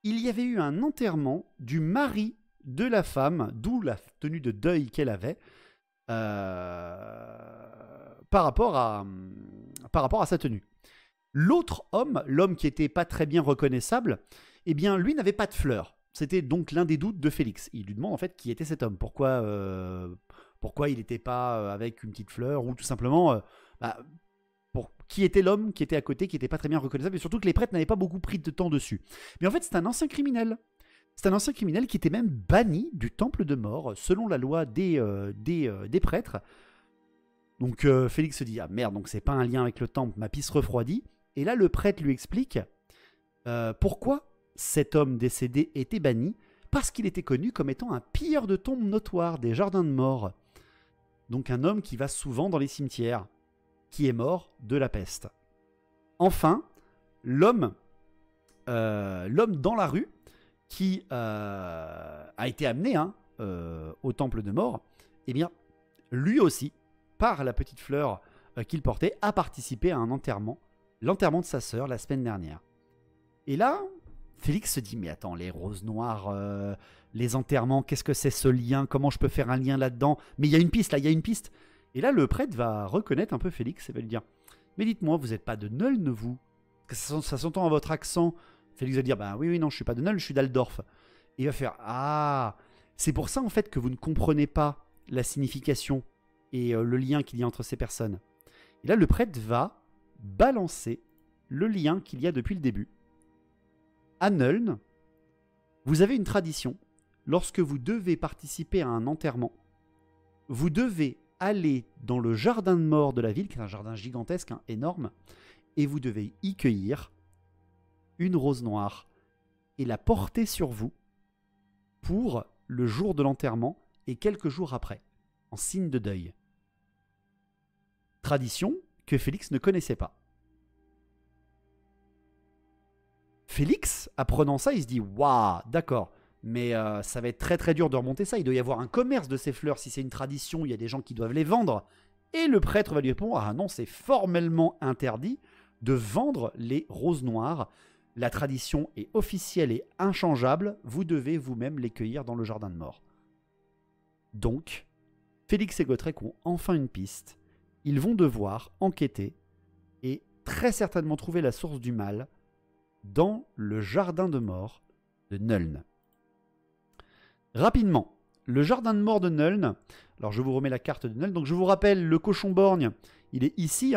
Il y avait eu un enterrement du mari de la femme, d'où la tenue de deuil qu'elle avait, par rapport à sa tenue. L'autre homme, l'homme qui n'était pas très bien reconnaissable, eh bien, lui n'avait pas de fleurs. C'était donc l'un des doutes de Félix. Il lui demande en fait qui était cet homme, pourquoi il n'était pas avec une petite fleur, ou tout simplement qui était l'homme qui était à côté, qui n'était pas très bien reconnaissable, et surtout que les prêtres n'avaient pas beaucoup pris de temps dessus. Mais en fait, c'est un ancien criminel. C'est un ancien criminel qui était même banni du temple de mort, selon la loi des prêtres. Donc Félix se dit, ah merde, donc c'est pas un lien avec le temple, ma pisse refroidit. Et là, le prêtre lui explique pourquoi cet homme décédé était banni, parce qu'il était connu comme étant un pilleur de tombes notoire des jardins de mort. Donc un homme qui va souvent dans les cimetières, qui est mort de la peste. Enfin, l'homme dans la rue, qui a été amené au temple de mort, eh bien, lui aussi, par la petite fleur qu'il portait, a participé à un enterrement, l'enterrement de sa sœur la semaine dernière. Et là, Félix se dit, mais attends, les roses noires, les enterrements, qu'est-ce que c'est ce lien? Comment je peux faire un lien là-dedans? Mais il y a une piste, là, il y a une piste. Et là, le prêtre va reconnaître un peu Félix et va lui dire, mais dites-moi, vous n'êtes pas de Nuln, vous? Parce que ça s'entend à votre accent. Félix va dire, oui, non, je suis pas de Nuln, je suis d'Aldorf. Et il va faire, c'est pour ça en fait que vous ne comprenez pas la signification et le lien qu'il y a entre ces personnes. Et là, le prêtre va balancer le lien qu'il y a depuis le début. À Nuln, vous avez une tradition. Lorsque vous devez participer à un enterrement, vous devez aller dans le jardin de mort de la ville, qui est un jardin gigantesque, énorme, et vous devez y cueillir une rose noire et la porter sur vous pour le jour de l'enterrement et quelques jours après, en signe de deuil. Tradition que Félix ne connaissait pas. Félix, apprenant ça, il se dit « Waouh, d'accord, mais ça va être très très dur de remonter ça. Il doit y avoir un commerce de ces fleurs. Si c'est une tradition, il y a des gens qui doivent les vendre. » Et le prêtre va lui répondre « Ah non, c'est formellement interdit de vendre les roses noires. La tradition est officielle et inchangeable. Vous devez vous-même les cueillir dans le jardin de mort. » Donc, Félix et Gotrek ont enfin une piste. Ils vont devoir enquêter et très certainement trouver la source du mal dans le jardin de mort de Nuln. Rapidement, le jardin de mort de Nuln. Alors je vous remets la carte de Nuln. Donc je vous rappelle, le cochon-borgne, il est ici,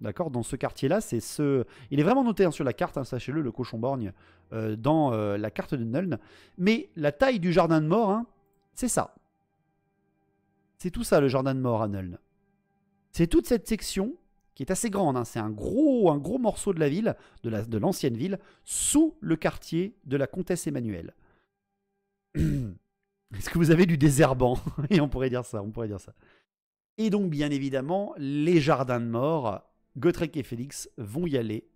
d'accord, dans ce quartier-là. Il est vraiment noté sur la carte, sachez-le, le cochon-borgne, dans la carte de Nuln. Mais la taille du jardin de mort, c'est ça. C'est tout ça, le jardin de mort à Nuln. C'est toute cette section qui est assez grande. C'est un gros morceau de la ville, de l'ancienne ville, sous le quartier de la comtesse Emmanuelle. Est-ce que vous avez du désherbant? Et on pourrait dire ça, on pourrait dire ça. Et donc, bien évidemment, les jardins de mort, Gotrek et Félix vont y aller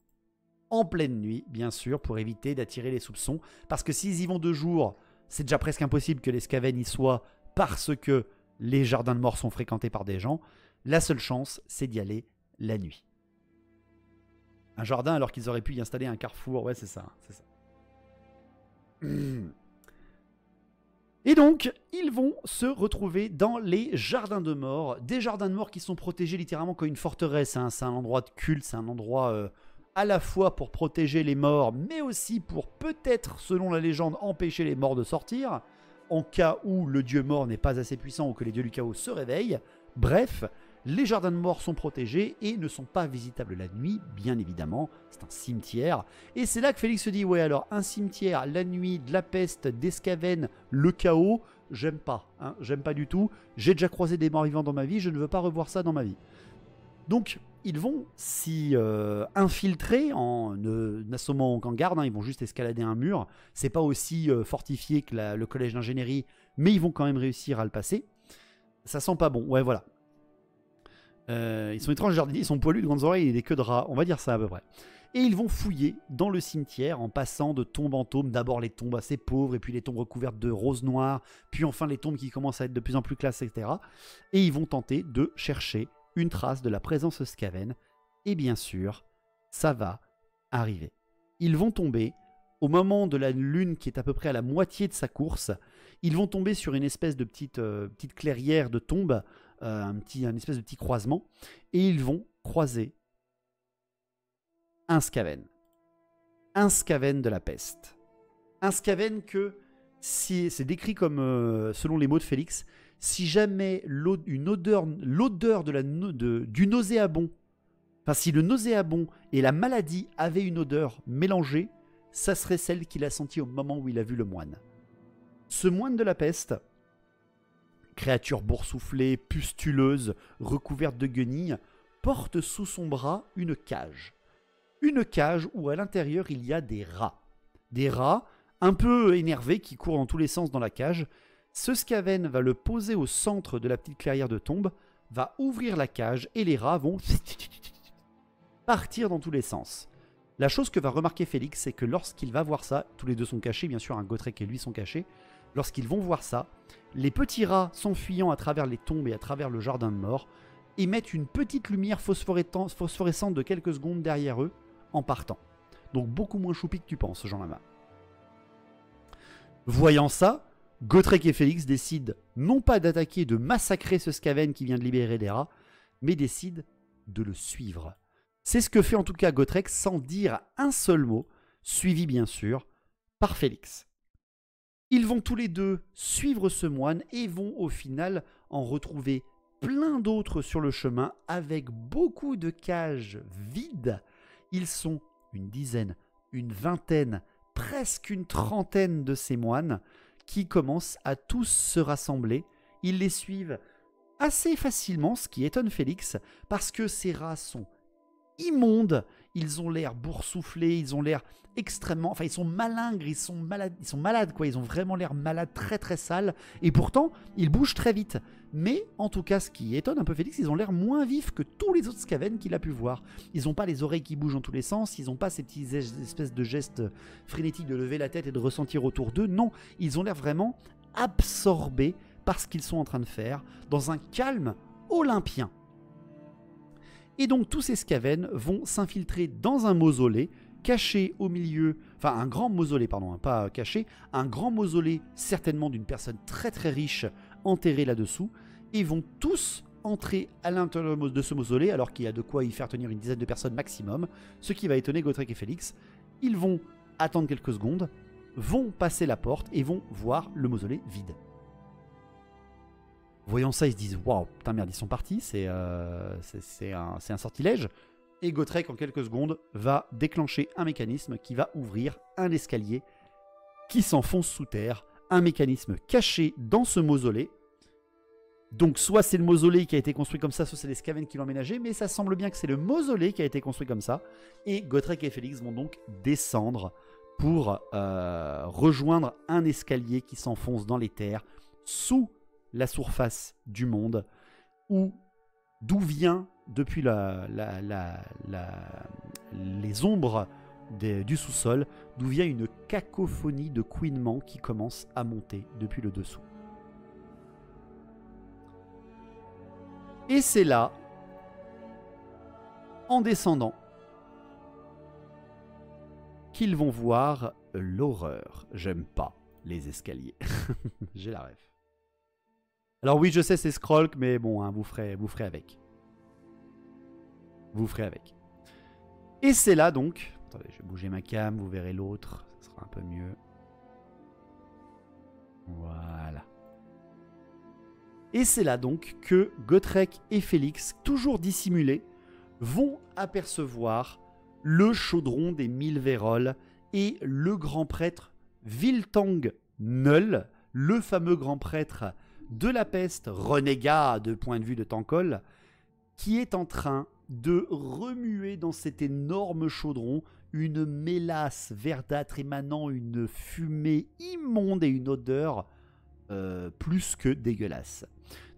en pleine nuit, bien sûr, pour éviter d'attirer les soupçons. Parce que s'ils y vont de jour, c'est déjà presque impossible que les Skaven y soient parce que les jardins de mort sont fréquentés par des gens. La seule chance, c'est d'y aller la nuit. Un jardin alors qu'ils auraient pu y installer un carrefour. Ouais, c'est ça, c'est ça. Et donc, ils vont se retrouver dans les jardins de mort. Des jardins de mort qui sont protégés littéralement comme une forteresse. Hein. C'est un endroit de culte, c'est un endroit à la fois pour protéger les morts, mais aussi pour peut-être, selon la légende, empêcher les morts de sortir, en cas où le dieu mort n'est pas assez puissant ou que les dieux du chaos se réveillent. Bref, les jardins de mort sont protégés et ne sont pas visitables la nuit, bien évidemment. C'est un cimetière. Et c'est là que Félix se dit, ouais alors, un cimetière, la nuit, de la peste, des Skaven, le chaos, j'aime pas. Hein, j'aime pas du tout. J'ai déjà croisé des morts vivants dans ma vie, je ne veux pas revoir ça dans ma vie. Donc, ils vont s'y infiltrer en n'assommant aucun garde. Hein, ils vont juste escalader un mur. C'est pas aussi fortifié que le collège d'ingénierie, mais ils vont quand même réussir à le passer. Ça sent pas bon. Ouais, voilà. Ils sont étranges jardiniers, ils sont poilus, de grandes oreilles et des queues de rats, on va dire ça à peu près. Et ils vont fouiller dans le cimetière en passant de tombe en tombe, d'abord les tombes assez pauvres, et puis les tombes recouvertes de roses noires, puis enfin les tombes qui commencent à être de plus en plus classes, etc. Et ils vont tenter de chercher une trace de la présence Skaven, et bien sûr, ça va arriver. Ils vont tomber, au moment de la lune qui est à peu près à la moitié de sa course, ils vont tomber sur une espèce de petite clairière de tombes, un espèce de petit croisement, et ils vont croiser un Skaven. Un Skaven de la peste. Un Skaven que, si, c'est décrit comme, selon les mots de Félix, si jamais l'odeur du nauséabond, enfin si le nauséabond et la maladie avaient une odeur mélangée, ça serait celle qu'il a sentie au moment où il a vu le moine. Ce moine de la peste, créature boursouflée, pustuleuse, recouverte de guenilles, porte sous son bras une cage. Une cage où à l'intérieur il y a des rats. Des rats un peu énervés qui courent dans tous les sens dans la cage. Ce Skaven va le poser au centre de la petite clairière de tombe, va ouvrir la cage et les rats vont partir dans tous les sens. La chose que va remarquer Félix, c'est que lorsqu'il va voir ça, tous les deux sont cachés, bien sûr, un Gotrek et lui sont cachés, lorsqu'ils vont voir ça, les petits rats s'enfuyant à travers les tombes et à travers le jardin de mort émettent une petite lumière phosphorescente de quelques secondes derrière eux en partant. Donc beaucoup moins choupi que tu penses, Jean Lama. Voyant ça, Gotrek et Félix décident non pas d'attaquer, de massacrer ce Skaven qui vient de libérer des rats, mais décident de le suivre. C'est ce que fait en tout cas Gotrek sans dire un seul mot, suivi bien sûr par Félix. Ils vont tous les deux suivre ce moine et vont au final en retrouver plein d'autres sur le chemin avec beaucoup de cages vides. Ils sont une dizaine, une vingtaine, presque une trentaine de ces moines qui commencent à tous se rassembler. Ils les suivent assez facilement, ce qui étonne Félix, parce que ces rats sont immondes, ils ont l'air boursouflés, ils ont l'air extrêmement... Enfin, ils sont malingres, ils sont malades, quoi. Ils ont vraiment l'air malades, très très sales, et pourtant, ils bougent très vite. Mais, en tout cas, ce qui étonne un peu Félix, ils ont l'air moins vifs que tous les autres Skaven qu'il a pu voir. Ils n'ont pas les oreilles qui bougent dans tous les sens, ils n'ont pas ces petites espèces de gestes frénétiques de lever la tête et de ressentir autour d'eux. Non, ils ont l'air vraiment absorbés par ce qu'ils sont en train de faire, dans un calme olympien. Et donc tous ces Skaven vont s'infiltrer dans un mausolée, caché au milieu, enfin un grand mausolée, pardon, pas caché, un grand mausolée certainement d'une personne très très riche enterrée là-dessous, et vont tous entrer à l'intérieur de ce mausolée, alors qu'il y a de quoi y faire tenir une dizaine de personnes maximum, ce qui va étonner Gotrek et Félix. Ils vont attendre quelques secondes, vont passer la porte et vont voir le mausolée vide. Voyant ça, ils se disent « Waouh, putain merde, ils sont partis, c'est un sortilège ». Et Gotrek, en quelques secondes, va déclencher un mécanisme qui va ouvrir un escalier qui s'enfonce sous terre. Un mécanisme caché dans ce mausolée. Donc soit c'est le mausolée qui a été construit comme ça, soit c'est les Skaven qui l'ont aménagé, mais ça semble bien que c'est le mausolée qui a été construit comme ça. Et Gotrek et Félix vont donc descendre pour rejoindre un escalier qui s'enfonce dans les terres sous la surface du monde, d'où vient, depuis les ombres du sous-sol, d'où vient une cacophonie de couinements qui commence à monter depuis le dessous. Et c'est là, en descendant, qu'ils vont voir l'horreur. J'aime pas les escaliers. J'ai la ref. Alors oui, je sais, c'est Scrolk, mais bon, hein, vous ferez avec. Vous ferez avec. Et c'est là donc... Attendez, je vais bouger ma cam, vous verrez l'autre. Ça sera un peu mieux. Voilà. Et c'est là donc que Gotrek et Félix, toujours dissimulés, vont apercevoir le chaudron des 1000 Vérolles et le grand prêtre Viltang Null, le fameux grand prêtre de la peste, renégat de point de vue de Tankol, qui est en train de remuer dans cet énorme chaudron une mélasse verdâtre émanant une fumée immonde et une odeur plus que dégueulasse.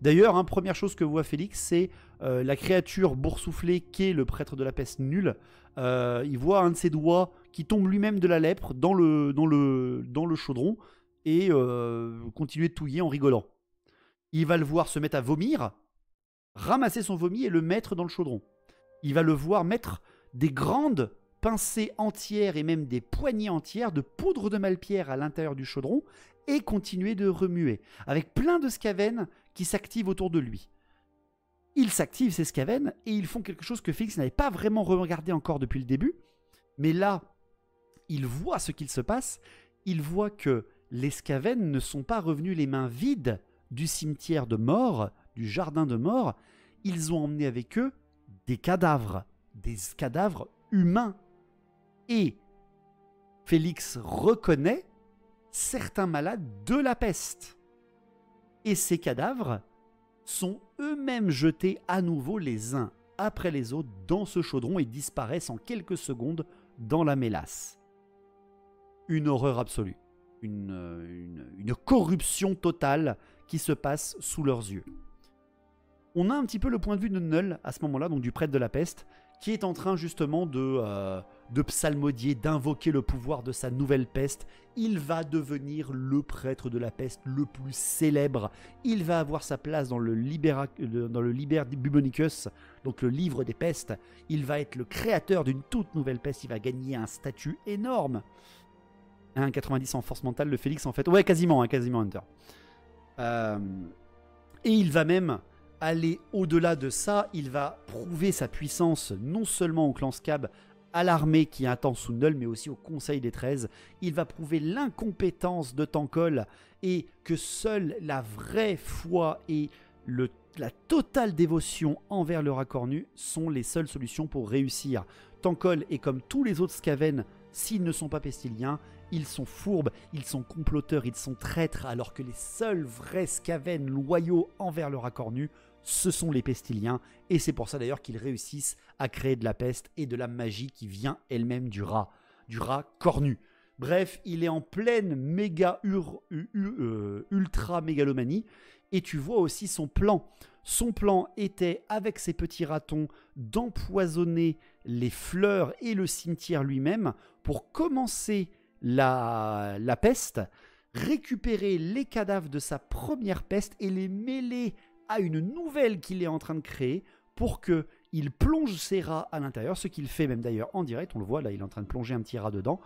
D'ailleurs, première chose que voit Félix, c'est la créature boursouflée qu'est le prêtre de la peste Null. Il voit un de ses doigts qui tombe lui-même de la lèpre dans le chaudron et continuer de touiller en rigolant. Il va le voir se mettre à vomir, ramasser son vomi et le mettre dans le chaudron. Il va le voir mettre des grandes pincées entières et même des poignées entières de poudre de malpierre à l'intérieur du chaudron et continuer de remuer, avec plein de scavennes qui s'activent autour de lui. Ils s'activent, ces scavennes, et ils font quelque chose que Félix n'avait pas vraiment regardé encore depuis le début. Mais là, il voit ce qu'il se passe. Il voit que les scavennes ne sont pas revenus les mains vides du cimetière de mort, du jardin de mort. Ils ont emmené avec eux des cadavres humains. Et Félix reconnaît certains malades de la peste. Et ces cadavres sont eux-mêmes jetés à nouveau les uns après les autres dans ce chaudron et disparaissent en quelques secondes dans la mélasse. Une horreur absolue, une corruption totale qui se passe sous leurs yeux. On a un petit peu le point de vue de Null à ce moment-là, donc du prêtre de la peste, qui est en train justement de psalmodier, d'invoquer le pouvoir de sa nouvelle peste. Il va devenir le prêtre de la peste le plus célèbre. Il va avoir sa place dans le Liber Bubonicus, donc le livre des pestes. Il va être le créateur d'une toute nouvelle peste. Il va gagner un statut énorme. 1,90 en force mentale, le Félix en fait. Ouais, quasiment Hunter. Et il va même aller au-delà de ça. Il va prouver sa puissance non seulement au clan Scab, à l'armée qui attend sous Null, mais aussi au Conseil des 13. Il va prouver l'incompétence de Tankol et que seule la vraie foi et la totale dévotion envers le Racornu sont les seules solutions pour réussir. Tankol est comme tous les autres Skaven, s'ils ne sont pas pestiliens, ils sont fourbes, ils sont comploteurs, ils sont traîtres, alors que les seuls vrais Skaven loyaux envers le Racornu, ce sont les pestiliens, et c'est pour ça d'ailleurs qu'ils réussissent à créer de la peste et de la magie qui vient elle-même du rat cornu. Bref, il est en pleine ultra mégalomanie, et tu vois aussi son plan. Son plan était, avec ses petits ratons, d'empoisonner les fleurs et le cimetière lui-même pour commencer la peste, récupérer les cadavres de sa première peste et les mêler à une nouvelle qu'il est en train de créer pour qu'il plonge ses rats à l'intérieur, ce qu'il fait même d'ailleurs en direct, on le voit là, il est en train de plonger un petit rat dedans,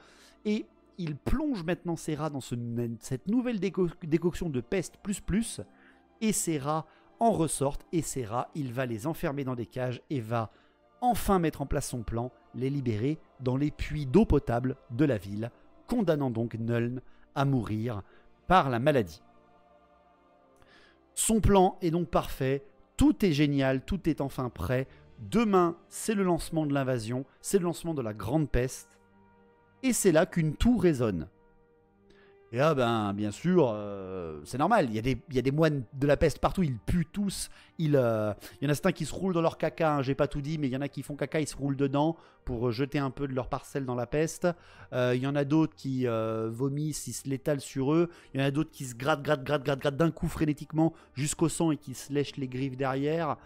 et il plonge maintenant ses rats dans cette nouvelle décoction de peste plus, et ces rats en ressortent, et ces rats, il va les enfermer dans des cages et va enfin mettre en place son plan, les libérer dans les puits d'eau potable de la ville, condamnant donc Nuln à mourir par la maladie. Son plan est donc parfait, tout est génial, tout est enfin prêt. Demain, c'est le lancement de l'invasion, c'est le lancement de la grande peste, et c'est là qu'une toux résonne. Et là, ben, bien sûr, c'est normal. Il y a des moines de la peste partout. Ils puent tous. Il y en a certains qui se roulent dans leur caca. Hein, j'ai pas tout dit, mais il y en a qui font caca, ils se roulent dedans pour jeter un peu de leur parcelle dans la peste. Il y en a d'autres qui vomissent, ils se l'étalent sur eux. Il y en a d'autres qui se grattent d'un coup frénétiquement jusqu'au sang et qui se lèchent les griffes derrière.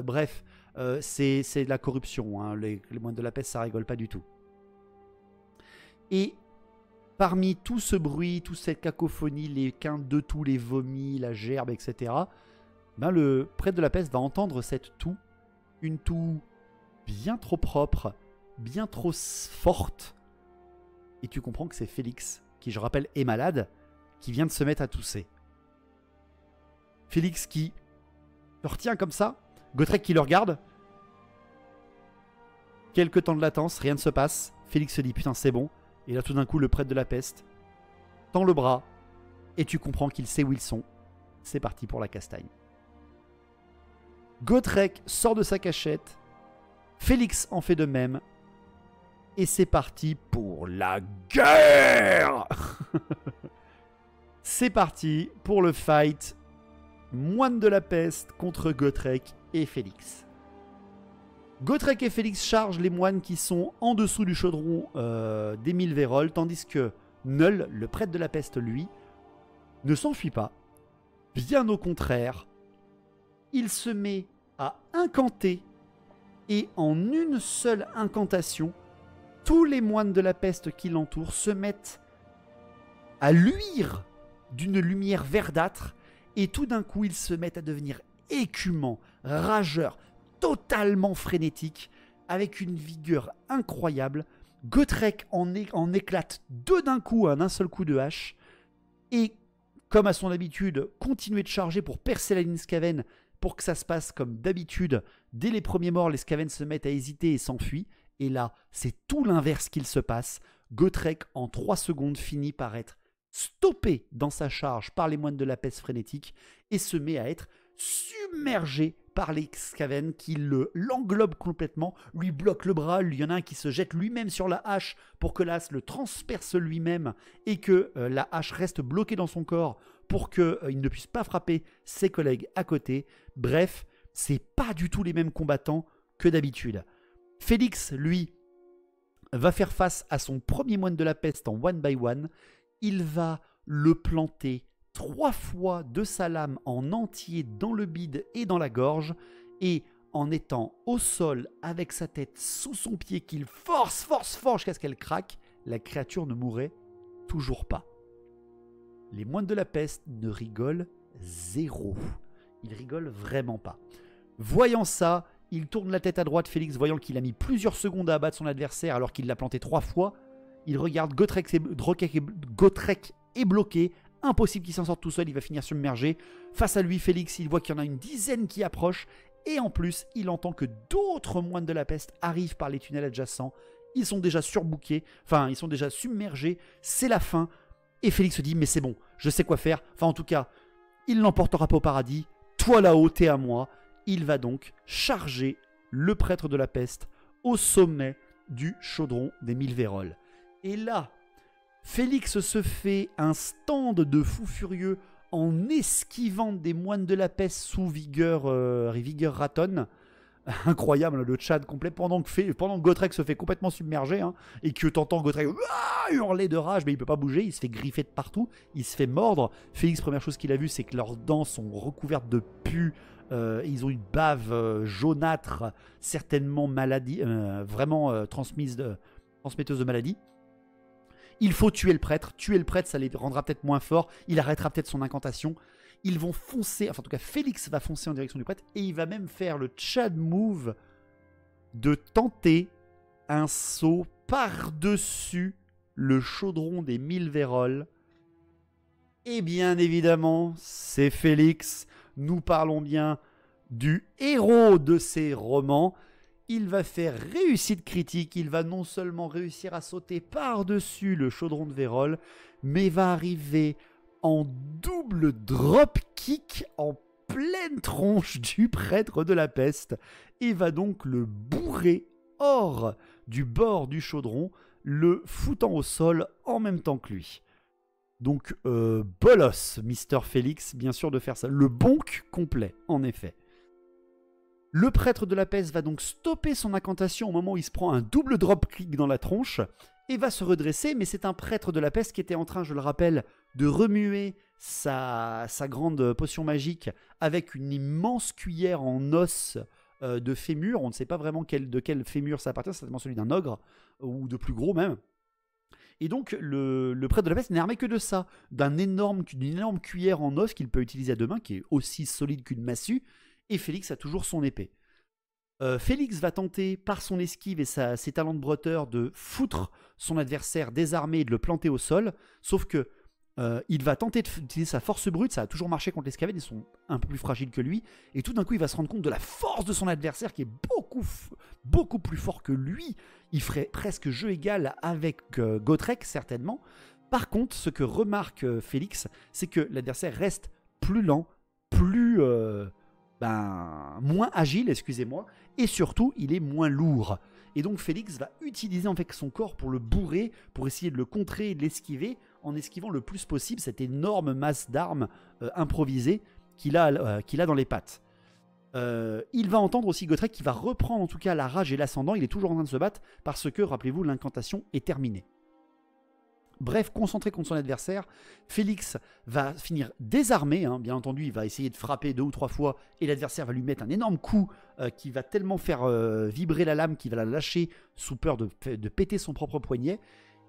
Bref, c'est de la corruption. Hein. Les moines de la peste, ça rigole pas du tout. Et parmi tout ce bruit, toute cette cacophonie, les quintes de toux, les vomis, la gerbe, etc., ben le prêtre de la peste va entendre cette toux, une toux bien trop propre, bien trop forte, et tu comprends que c'est Félix, qui je rappelle est malade, qui vient de se mettre à tousser. Félix qui le retient comme ça, Gotrek qui le regarde, quelques temps de latence, rien ne se passe, Félix se dit putain c'est bon. Et là, tout d'un coup, le prêtre de la peste tend le bras et tu comprends qu'il sait où ils sont. C'est parti pour la castagne. Gotrek sort de sa cachette. Félix en fait de même. Et c'est parti pour la guerre. C'est parti pour le fight. Moine de la peste contre Gotrek et Félix. Gotrek et Félix chargent les moines qui sont en dessous du chaudron d'Émile Vérole, tandis que Null, le prêtre de la peste, lui, ne s'enfuit pas. Bien au contraire, il se met à incanter et en une seule incantation, tous les moines de la peste qui l'entourent se mettent à luire d'une lumière verdâtre et tout d'un coup, ils se mettent à devenir écumants, rageurs, totalement frénétique, avec une vigueur incroyable. Gotrek en éclate deux d'un coup, un seul coup de hache, et comme à son habitude, continuer de charger pour percer la ligne Skaven, pour que ça se passe comme d'habitude. Dès les premiers morts, les Skaven se mettent à hésiter et s'enfuient, et là, c'est tout l'inverse qu'il se passe. Gotrek, en 3 secondes, finit par être stoppé dans sa charge par les moines de la peste frénétique, et se met à être submergé par les Skaven qui l'englobent complètement, lui bloquent le bras, il y en a un qui se jette lui-même sur la hache pour que l'as le transperce lui-même et que la hache reste bloquée dans son corps pour qu'il ne puisse pas frapper ses collègues à côté. Bref, c'est pas du tout les mêmes combattants que d'habitude. Félix, lui, va faire face à son premier moine de la peste en one by one. Il va le planter 3 fois de sa lame en entier dans le bide et dans la gorge, et en étant au sol avec sa tête sous son pied qu'il force jusqu'à ce qu'elle craque, la créature ne mourrait toujours pas. Les moines de la peste ne rigolent zéro. Ils rigolent vraiment pas. Voyant ça, il tourne la tête à droite, Félix, voyant qu'il a mis plusieurs secondes à abattre son adversaire alors qu'il l'a planté 3 fois. Il regarde Gotrek est bloqué. Impossible qu'il s'en sorte tout seul, il va finir submergé. Face à lui, Félix, il voit qu'il y en a une dizaine qui approchent. Et en plus, il entend que d'autres moines de la peste arrivent par les tunnels adjacents. Ils sont déjà surbookés, enfin, ils sont déjà submergés. C'est la fin. Et Félix se dit, mais c'est bon, je sais quoi faire. Enfin, en tout cas, il n'emportera pas au paradis. Toi là-haut, t'es à moi. Il va donc charger le prêtre de la peste au sommet du chaudron d'Émile Vérole. Et là, Félix se fait un stand de fou furieux en esquivant des moines de la peste sous vigueur ratonne. Incroyable, le chat complet, pendant que Gotrek se fait complètement submerger, hein, et que t'entends Gotrek hurler de rage, mais il peut pas bouger, il se fait griffer de partout, il se fait mordre. Félix, première chose qu'il a vue, c'est que leurs dents sont recouvertes de pus, ils ont une bave jaunâtre, certainement vraiment transmetteuse de maladie. Il faut tuer le prêtre, ça les rendra peut-être moins forts, il arrêtera peut-être son incantation. Ils vont foncer, enfin en tout cas Félix va foncer en direction du prêtre, et il va même faire le Chad move de tenter un saut par-dessus le chaudron d'Émile Vérole. Et bien évidemment, c'est Félix, nous parlons bien du héros de ces romans. Il va faire réussite critique, il va non seulement réussir à sauter par-dessus le chaudron de Vérole, mais va arriver en double drop kick en pleine tronche du prêtre de la peste et va donc le bourrer hors du bord du chaudron, le foutant au sol en même temps que lui. Donc, bolos, Mister Félix, bien sûr de faire ça. Le bonk complet, en effet. Le prêtre de la peste va donc stopper son incantation au moment où il se prend un double drop-kick dans la tronche et va se redresser, mais c'est un prêtre de la peste qui était en train, je le rappelle, de remuer sa grande potion magique avec une immense cuillère en os de fémur. On ne sait pas vraiment de quel fémur ça appartient, c'est certainement celui d'un ogre, ou de plus gros même. Et donc, le prêtre de la peste n'est armé que de ça, d'une énorme cuillère en os qu'il peut utiliser à deux mains, qui est aussi solide qu'une massue, et Félix a toujours son épée. Félix va tenter, par son esquive et ses talents de bretteur, de foutre son adversaire désarmé et de le planter au sol, sauf que il va tenter d'utiliser sa force brute, ça a toujours marché contre les Skaven, ils sont un peu plus fragiles que lui, et tout d'un coup il va se rendre compte de la force de son adversaire qui est beaucoup plus fort que lui. Il ferait presque jeu égal avec Gotrek, certainement. Par contre, ce que remarque Félix, c'est que l'adversaire reste plus lent, moins agile, excusez-moi, et surtout, il est moins lourd. Et donc Félix va utiliser en fait son corps pour le bourrer, pour essayer de le contrer et de l'esquiver, en esquivant le plus possible cette énorme masse d'armes improvisées qu'il a dans les pattes. Il va entendre aussi Gotrek qui va reprendre en tout cas la rage et l'ascendant. Il est toujours en train de se battre parce que, rappelez-vous, l'incantation est terminée. Bref, concentré contre son adversaire, Félix va finir désarmé, hein. Bien entendu, il va essayer de frapper 2 ou 3 fois et l'adversaire va lui mettre un énorme coup qui va tellement faire vibrer la lame qu'il va la lâcher sous peur de péter son propre poignet.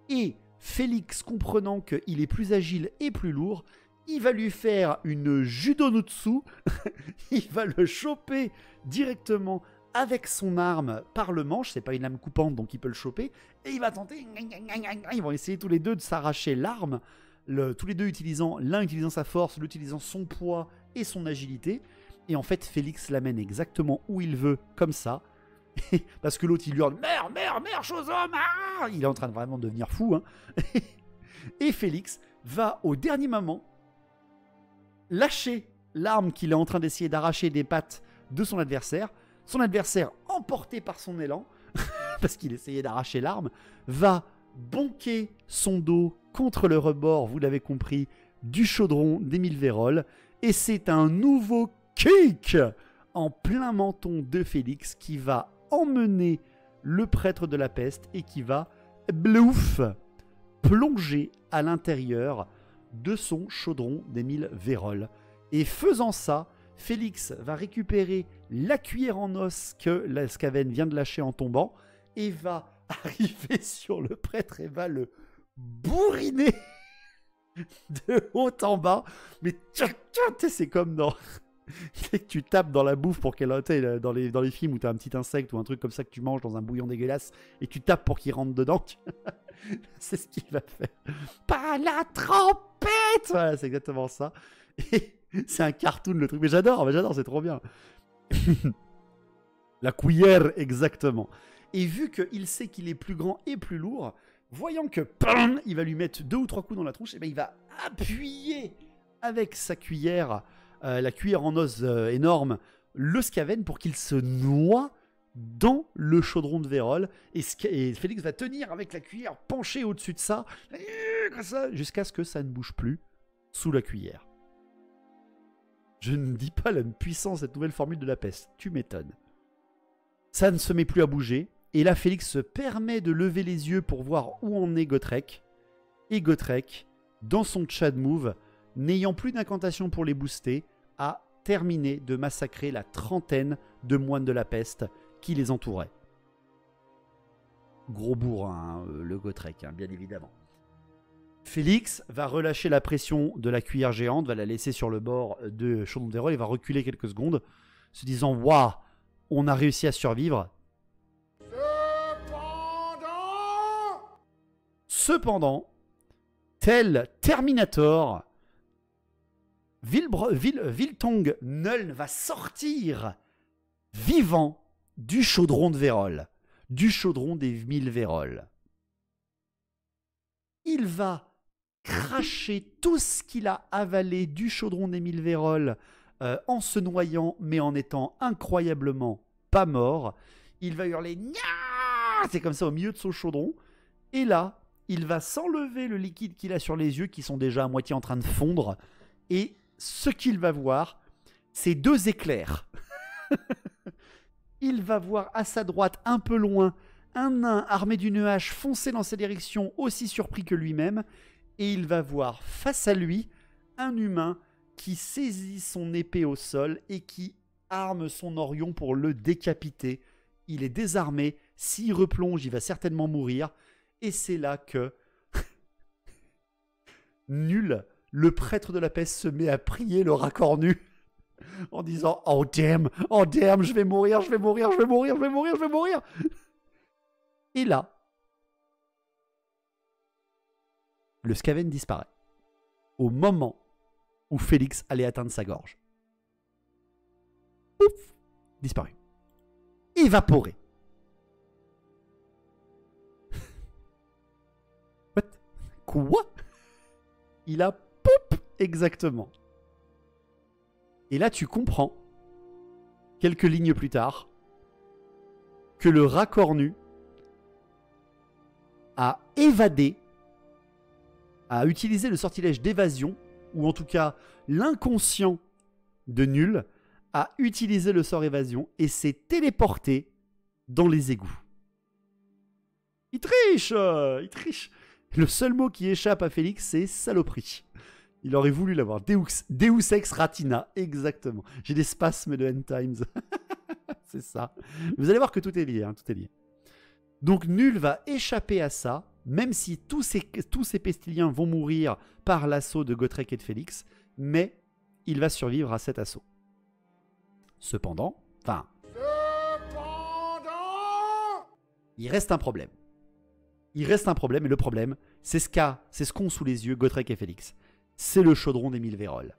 Et Félix, comprenant qu'il est plus agile et plus lourd, il va lui faire une judonutsu, il va le choper directement avec son arme par le manche, c'est pas une lame coupante donc il peut le choper, et il va tenter, ils vont essayer tous les deux de s'arracher l'arme, tous les deux l'un utilisant sa force, l'autre utilisant son poids et son agilité, et en fait Félix l'amène exactement où il veut, comme ça, parce que l'autre il hurle, meurs, chose homme, il est en train de vraiment devenir fou, hein. Et Félix va au dernier moment lâcher l'arme qu'il est en train d'essayer d'arracher des pattes de son adversaire. Son adversaire, emporté par son élan, parce qu'il essayait d'arracher l'arme, va bonquer son dos contre le rebord, vous l'avez compris, du chaudron d'Émile Vérole. Et c'est un nouveau kick en plein menton de Félix qui va emmener le prêtre de la peste et qui va, blouf, plonger à l'intérieur de son chaudron d'Émile Vérole. Et faisant ça, Félix va récupérer la cuillère en os que la Skaven vient de lâcher en tombant et va arriver sur le prêtre et va le bourriner de haut en bas. Mais c'est comme dans... tu tapes dans la bouffe pour qu'elle... Dans les films où tu as un petit insecte ou un truc comme ça que tu manges dans un bouillon dégueulasse et tu tapes pour qu'il rentre dedans. C'est ce qu'il va faire. Pas la trompette. Voilà, c'est exactement ça. Et c'est un cartoon le truc. Mais j'adore, c'est trop bien. La cuillère, exactement. Et vu qu'il sait qu'il est plus grand et plus lourd, voyant que il va lui mettre 2 ou 3 coups dans la tronche, et ben il va appuyer avec sa cuillère, la cuillère en os énorme, le Skaven pour qu'il se noie dans le chaudron de Vérole. Et Félix va tenir avec la cuillère penchée au-dessus de ça, jusqu'à ce que ça ne bouge plus sous la cuillère. Je ne dis pas la puissance de cette nouvelle formule de la peste. Tu m'étonnes. Ça ne se met plus à bouger. Et là, Félix se permet de lever les yeux pour voir où en est Gotrek. Et Gotrek, dans son Chad move, n'ayant plus d'incantation pour les booster, a terminé de massacrer la 30aine de moines de la peste qui les entouraient. Gros bourrin, hein, le Gotrek, hein, bien évidemment. Félix va relâcher la pression de la cuillère géante, va la laisser sur le bord de Chaudron de Vérole et va reculer quelques secondes, se disant « Waouh, on a réussi à survivre ». Cependant, tel Terminator, Viltong Null va sortir vivant du chaudron de Vérole, du chaudron des 1000 Véroles. Il va cracher tout ce qu'il a avalé du chaudron d'Émile Vérole en se noyant, mais en étant incroyablement pas mort. Il va hurler « Nya !» C'est comme ça au milieu de son chaudron. Et là, il va s'enlever le liquide qu'il a sur les yeux qui sont déjà à moitié en train de fondre. Et ce qu'il va voir, c'est 2 éclairs. Il va voir à sa droite, un peu loin, un nain armé d'une hache foncer dans sa direction, aussi surpris que lui-même. Et il va voir face à lui un humain qui saisit son épée au sol et qui arme son orion pour le décapiter. Il est désarmé. S'il replonge, il va certainement mourir. Et c'est là que Nul, le prêtre de la peste, se met à prier le raccord nu en disant « Oh damn, je vais mourir, je vais mourir, je vais mourir, je vais mourir, je vais mourir !» Et là, le Skaven disparaît au moment où Félix allait atteindre sa gorge. Ouf, disparu. Évaporé. What? Quoi? Il a pop exactement. Et là, tu comprends, quelques lignes plus tard, que le rat cornu a évadé, a utilisé le sortilège d'évasion, ou en tout cas l'inconscient de Nul a utilisé le sort évasion et s'est téléporté dans les égouts. Il triche, il triche. Le seul mot qui échappe à Félix, c'est saloperie. Il aurait voulu l'avoir. Deus ex ratina, exactement. J'ai des spasmes de end times. C'est ça. Vous allez voir que tout est lié, hein, tout est lié. Donc Nul va échapper à ça, même si tous ces pestiliens vont mourir par l'assaut de Gotrek et de Félix, mais il va survivre à cet assaut. Cependant, il reste un problème. Il reste un problème, et le problème, c'est ce qu'ont sous les yeux Gotrek et Félix. C'est le chaudron des 1000 Vérolles.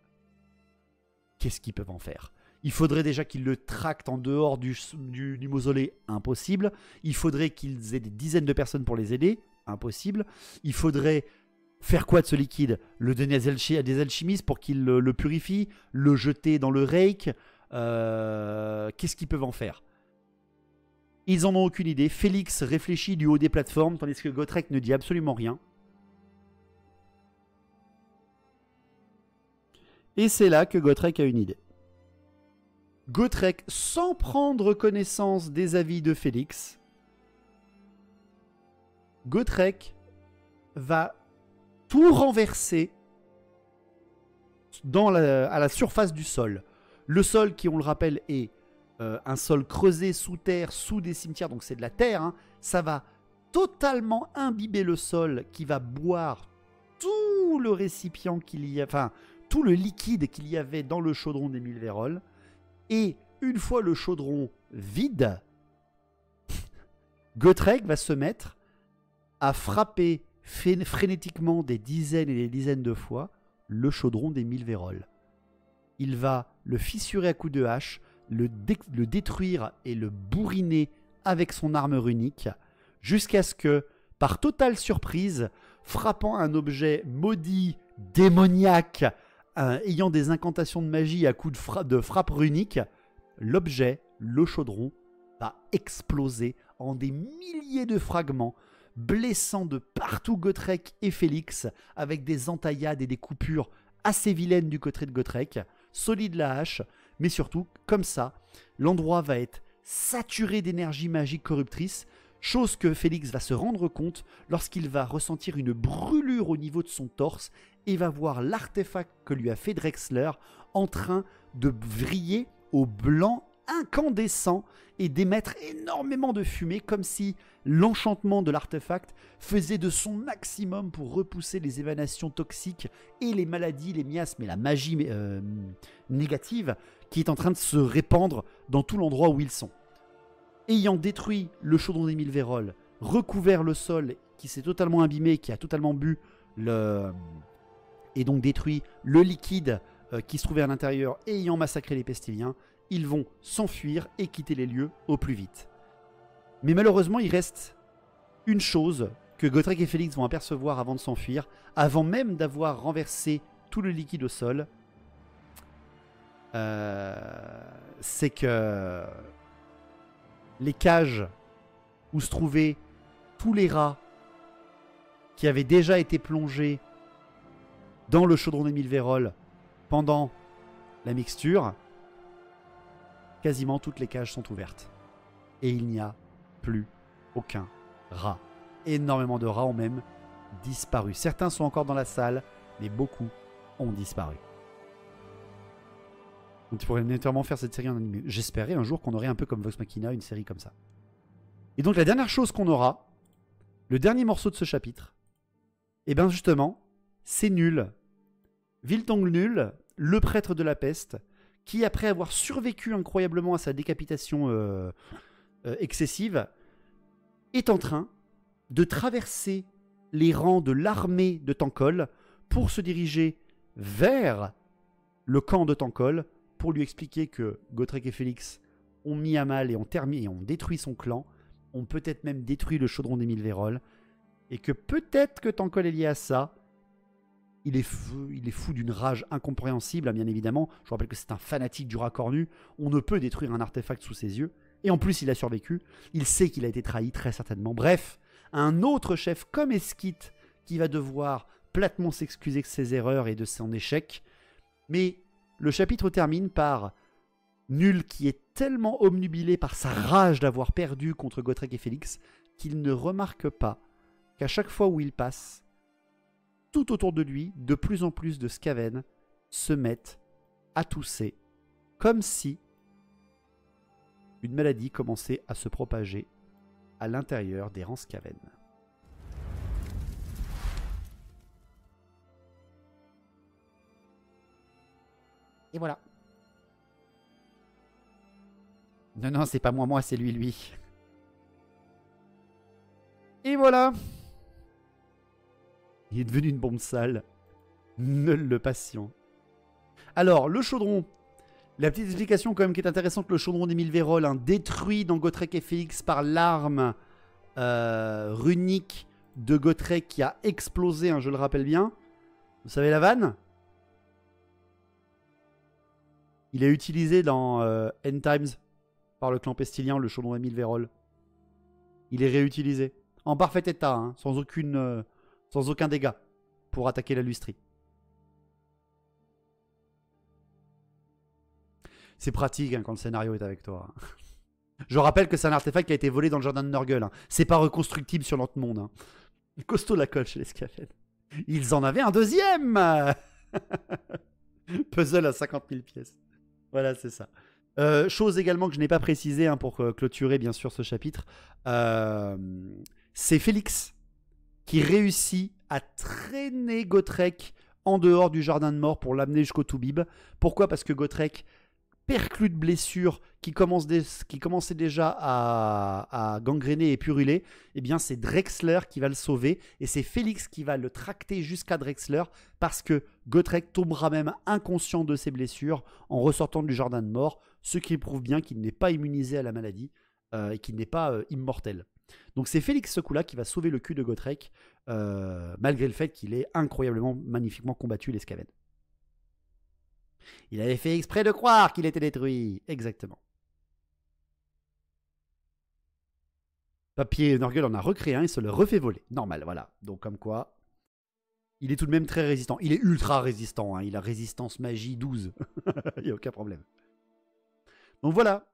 Qu'est-ce qu'ils peuvent en faire? Il faudrait déjà qu'ils le tractent en dehors du mausolée. Impossible. Il faudrait qu'ils aient des dizaines de personnes pour les aider. Impossible. Il faudrait faire quoi de ce liquide? Le donner à des alchimistes pour qu'ils le purifient? Le jeter dans le rake? Qu'est-ce qu'ils peuvent en faire? Ils n'en ont aucune idée. Félix réfléchit du haut des plateformes, tandis que Gotrek ne dit absolument rien. Et c'est là que Gotrek a une idée. Gotrek, sans prendre connaissance des avis de Félix, Gotrek va tout renverser à la surface du sol. Le sol qui, on le rappelle, est un sol creusé sous terre, sous des cimetières, donc c'est de la terre, hein. Ça va totalement imbiber le sol qui va boire tout le récipient qu'il y a, enfin tout le liquide qu'il y avait dans le chaudron des 1000 Vérolles. Et une fois le chaudron vide, Gotrek va se mettre à frapper frénétiquement des dizaines et des dizaines de fois le chaudron des 1000 Vérolles. Il va le fissurer à coups de hache, le détruire et le bourriner avec son arme runique, jusqu'à ce que, par totale surprise, frappant un objet maudit, démoniaque, ayant des incantations de magie à coups de frappe runique, l'objet, le chaudron, va exploser en des milliers de fragments, blessant de partout Gotrek et Félix, avec des entaillades et des coupures assez vilaines du côté de Gotrek, solide la hache, mais surtout, comme ça, l'endroit va être saturé d'énergie magique corruptrice, chose que Félix va se rendre compte lorsqu'il va ressentir une brûlure au niveau de son torse et va voir l'artefact que lui a fait Drexler en train de vriller au blanc incandescent et d'émettre énormément de fumée, comme si l'enchantement de l'artefact faisait de son maximum pour repousser les émanations toxiques et les maladies, les miasmes et la magie négative qui est en train de se répandre dans tout l'endroit où ils sont. Ayant détruit le chaudron des 1000 Vérolles, recouvert le sol qui s'est totalement abîmé, qui a totalement bu et donc détruit le liquide qui se trouvait à l'intérieur et ayant massacré les pestiliens, ils vont s'enfuir et quitter les lieux au plus vite. Mais malheureusement, il reste une chose que Gotrek et Félix vont apercevoir avant de s'enfuir, avant même d'avoir renversé tout le liquide au sol. C'est que les cages où se trouvaient tous les rats qui avait déjà été plongé dans le chaudron d'Émile Vérol pendant la mixture, quasiment toutes les cages sont ouvertes. Et il n'y a plus aucun rat. Énormément de rats ont même disparu. Certains sont encore dans la salle, mais beaucoup ont disparu. Donc tu pourrais notamment faire cette série en animé. J'espérais un jour qu'on aurait un peu comme Vox Machina, une série comme ça. Et donc la dernière chose qu'on aura, le dernier morceau de ce chapitre, et bien justement, c'est Nul. Wiltong Nul, le prêtre de la peste, qui après avoir survécu incroyablement à sa décapitation excessive, est en train de traverser les rangs de l'armée de Tankol pour se diriger vers le camp de Tankol pour lui expliquer que Gotrek et Félix ont mis à mal et ont détruit son clan, ont peut-être même détruit le chaudron d'Émile Vérol, et que peut-être que Tankol est lié à ça. Il est fou d'une rage incompréhensible, bien évidemment. Je vous rappelle que c'est un fanatique du rat cornu. On ne peut détruire un artefact sous ses yeux. Et en plus, il a survécu. Il sait qu'il a été trahi, très certainement. Bref, un autre chef comme Esquite qui va devoir platement s'excuser de ses erreurs et de son échec. Mais le chapitre termine par Nul qui est tellement omnubilé par sa rage d'avoir perdu contre Gotrek et Félix qu'il ne remarque pas qu'à chaque fois où il passe, tout autour de lui, de plus en plus de Skaven se mettent à tousser, comme si une maladie commençait à se propager à l'intérieur des rangs Skaven. Et voilà. Non, non, c'est pas moi, c'est lui. Et voilà. Il est devenu une bombe sale. Nul le patient. Alors, le chaudron. La petite explication quand même qui est intéressante, le chaudron d'Émile Vérol, détruit dans Gotrek et Félix par l'arme runique de Gotrek qui a explosé, je le rappelle bien. Vous savez la vanne? Il est utilisé dans End Times par le clan pestilien, le chaudron d'Émile Vérol. Il est réutilisé. En parfait état, sans aucun dégât pour attaquer la lustrie. C'est pratique quand le scénario est avec toi. Je rappelle que c'est un artefact qui a été volé dans le jardin de Nurgle. C'est pas reconstructible sur notre monde. Costaud la colle chez les Skaven. Ils en avaient un deuxième. Puzzle à 50 000 pièces. Voilà, c'est ça. Chose également que je n'ai pas précisé pour clôturer bien sûr ce chapitre. C'est Félix qui réussit à traîner Gotrek en dehors du jardin de mort pour l'amener jusqu'au Toubib. Pourquoi? Parce que Gotrek, perclus de blessures qui commençaient déjà à gangréner et puruler, eh bien c'est Drexler qui va le sauver et c'est Félix qui va le tracter jusqu'à Drexler parce que Gotrek tombera même inconscient de ses blessures en ressortant du jardin de mort, ce qui prouve bien qu'il n'est pas immunisé à la maladie et qu'il n'est pas immortel. Donc c'est Félix ce coup-là qui va sauver le cul de Gotrek malgré le fait qu'il ait incroyablement, magnifiquement combattu les Skaven. Il avait fait exprès de croire qu'il était détruit. Exactement. Papier Nurgle en a recréé un et se le refait voler. Normal, voilà. Donc comme quoi, il est tout de même très résistant. Il est ultra résistant. Il a résistance magie 12. Il n'y a aucun problème. Donc voilà.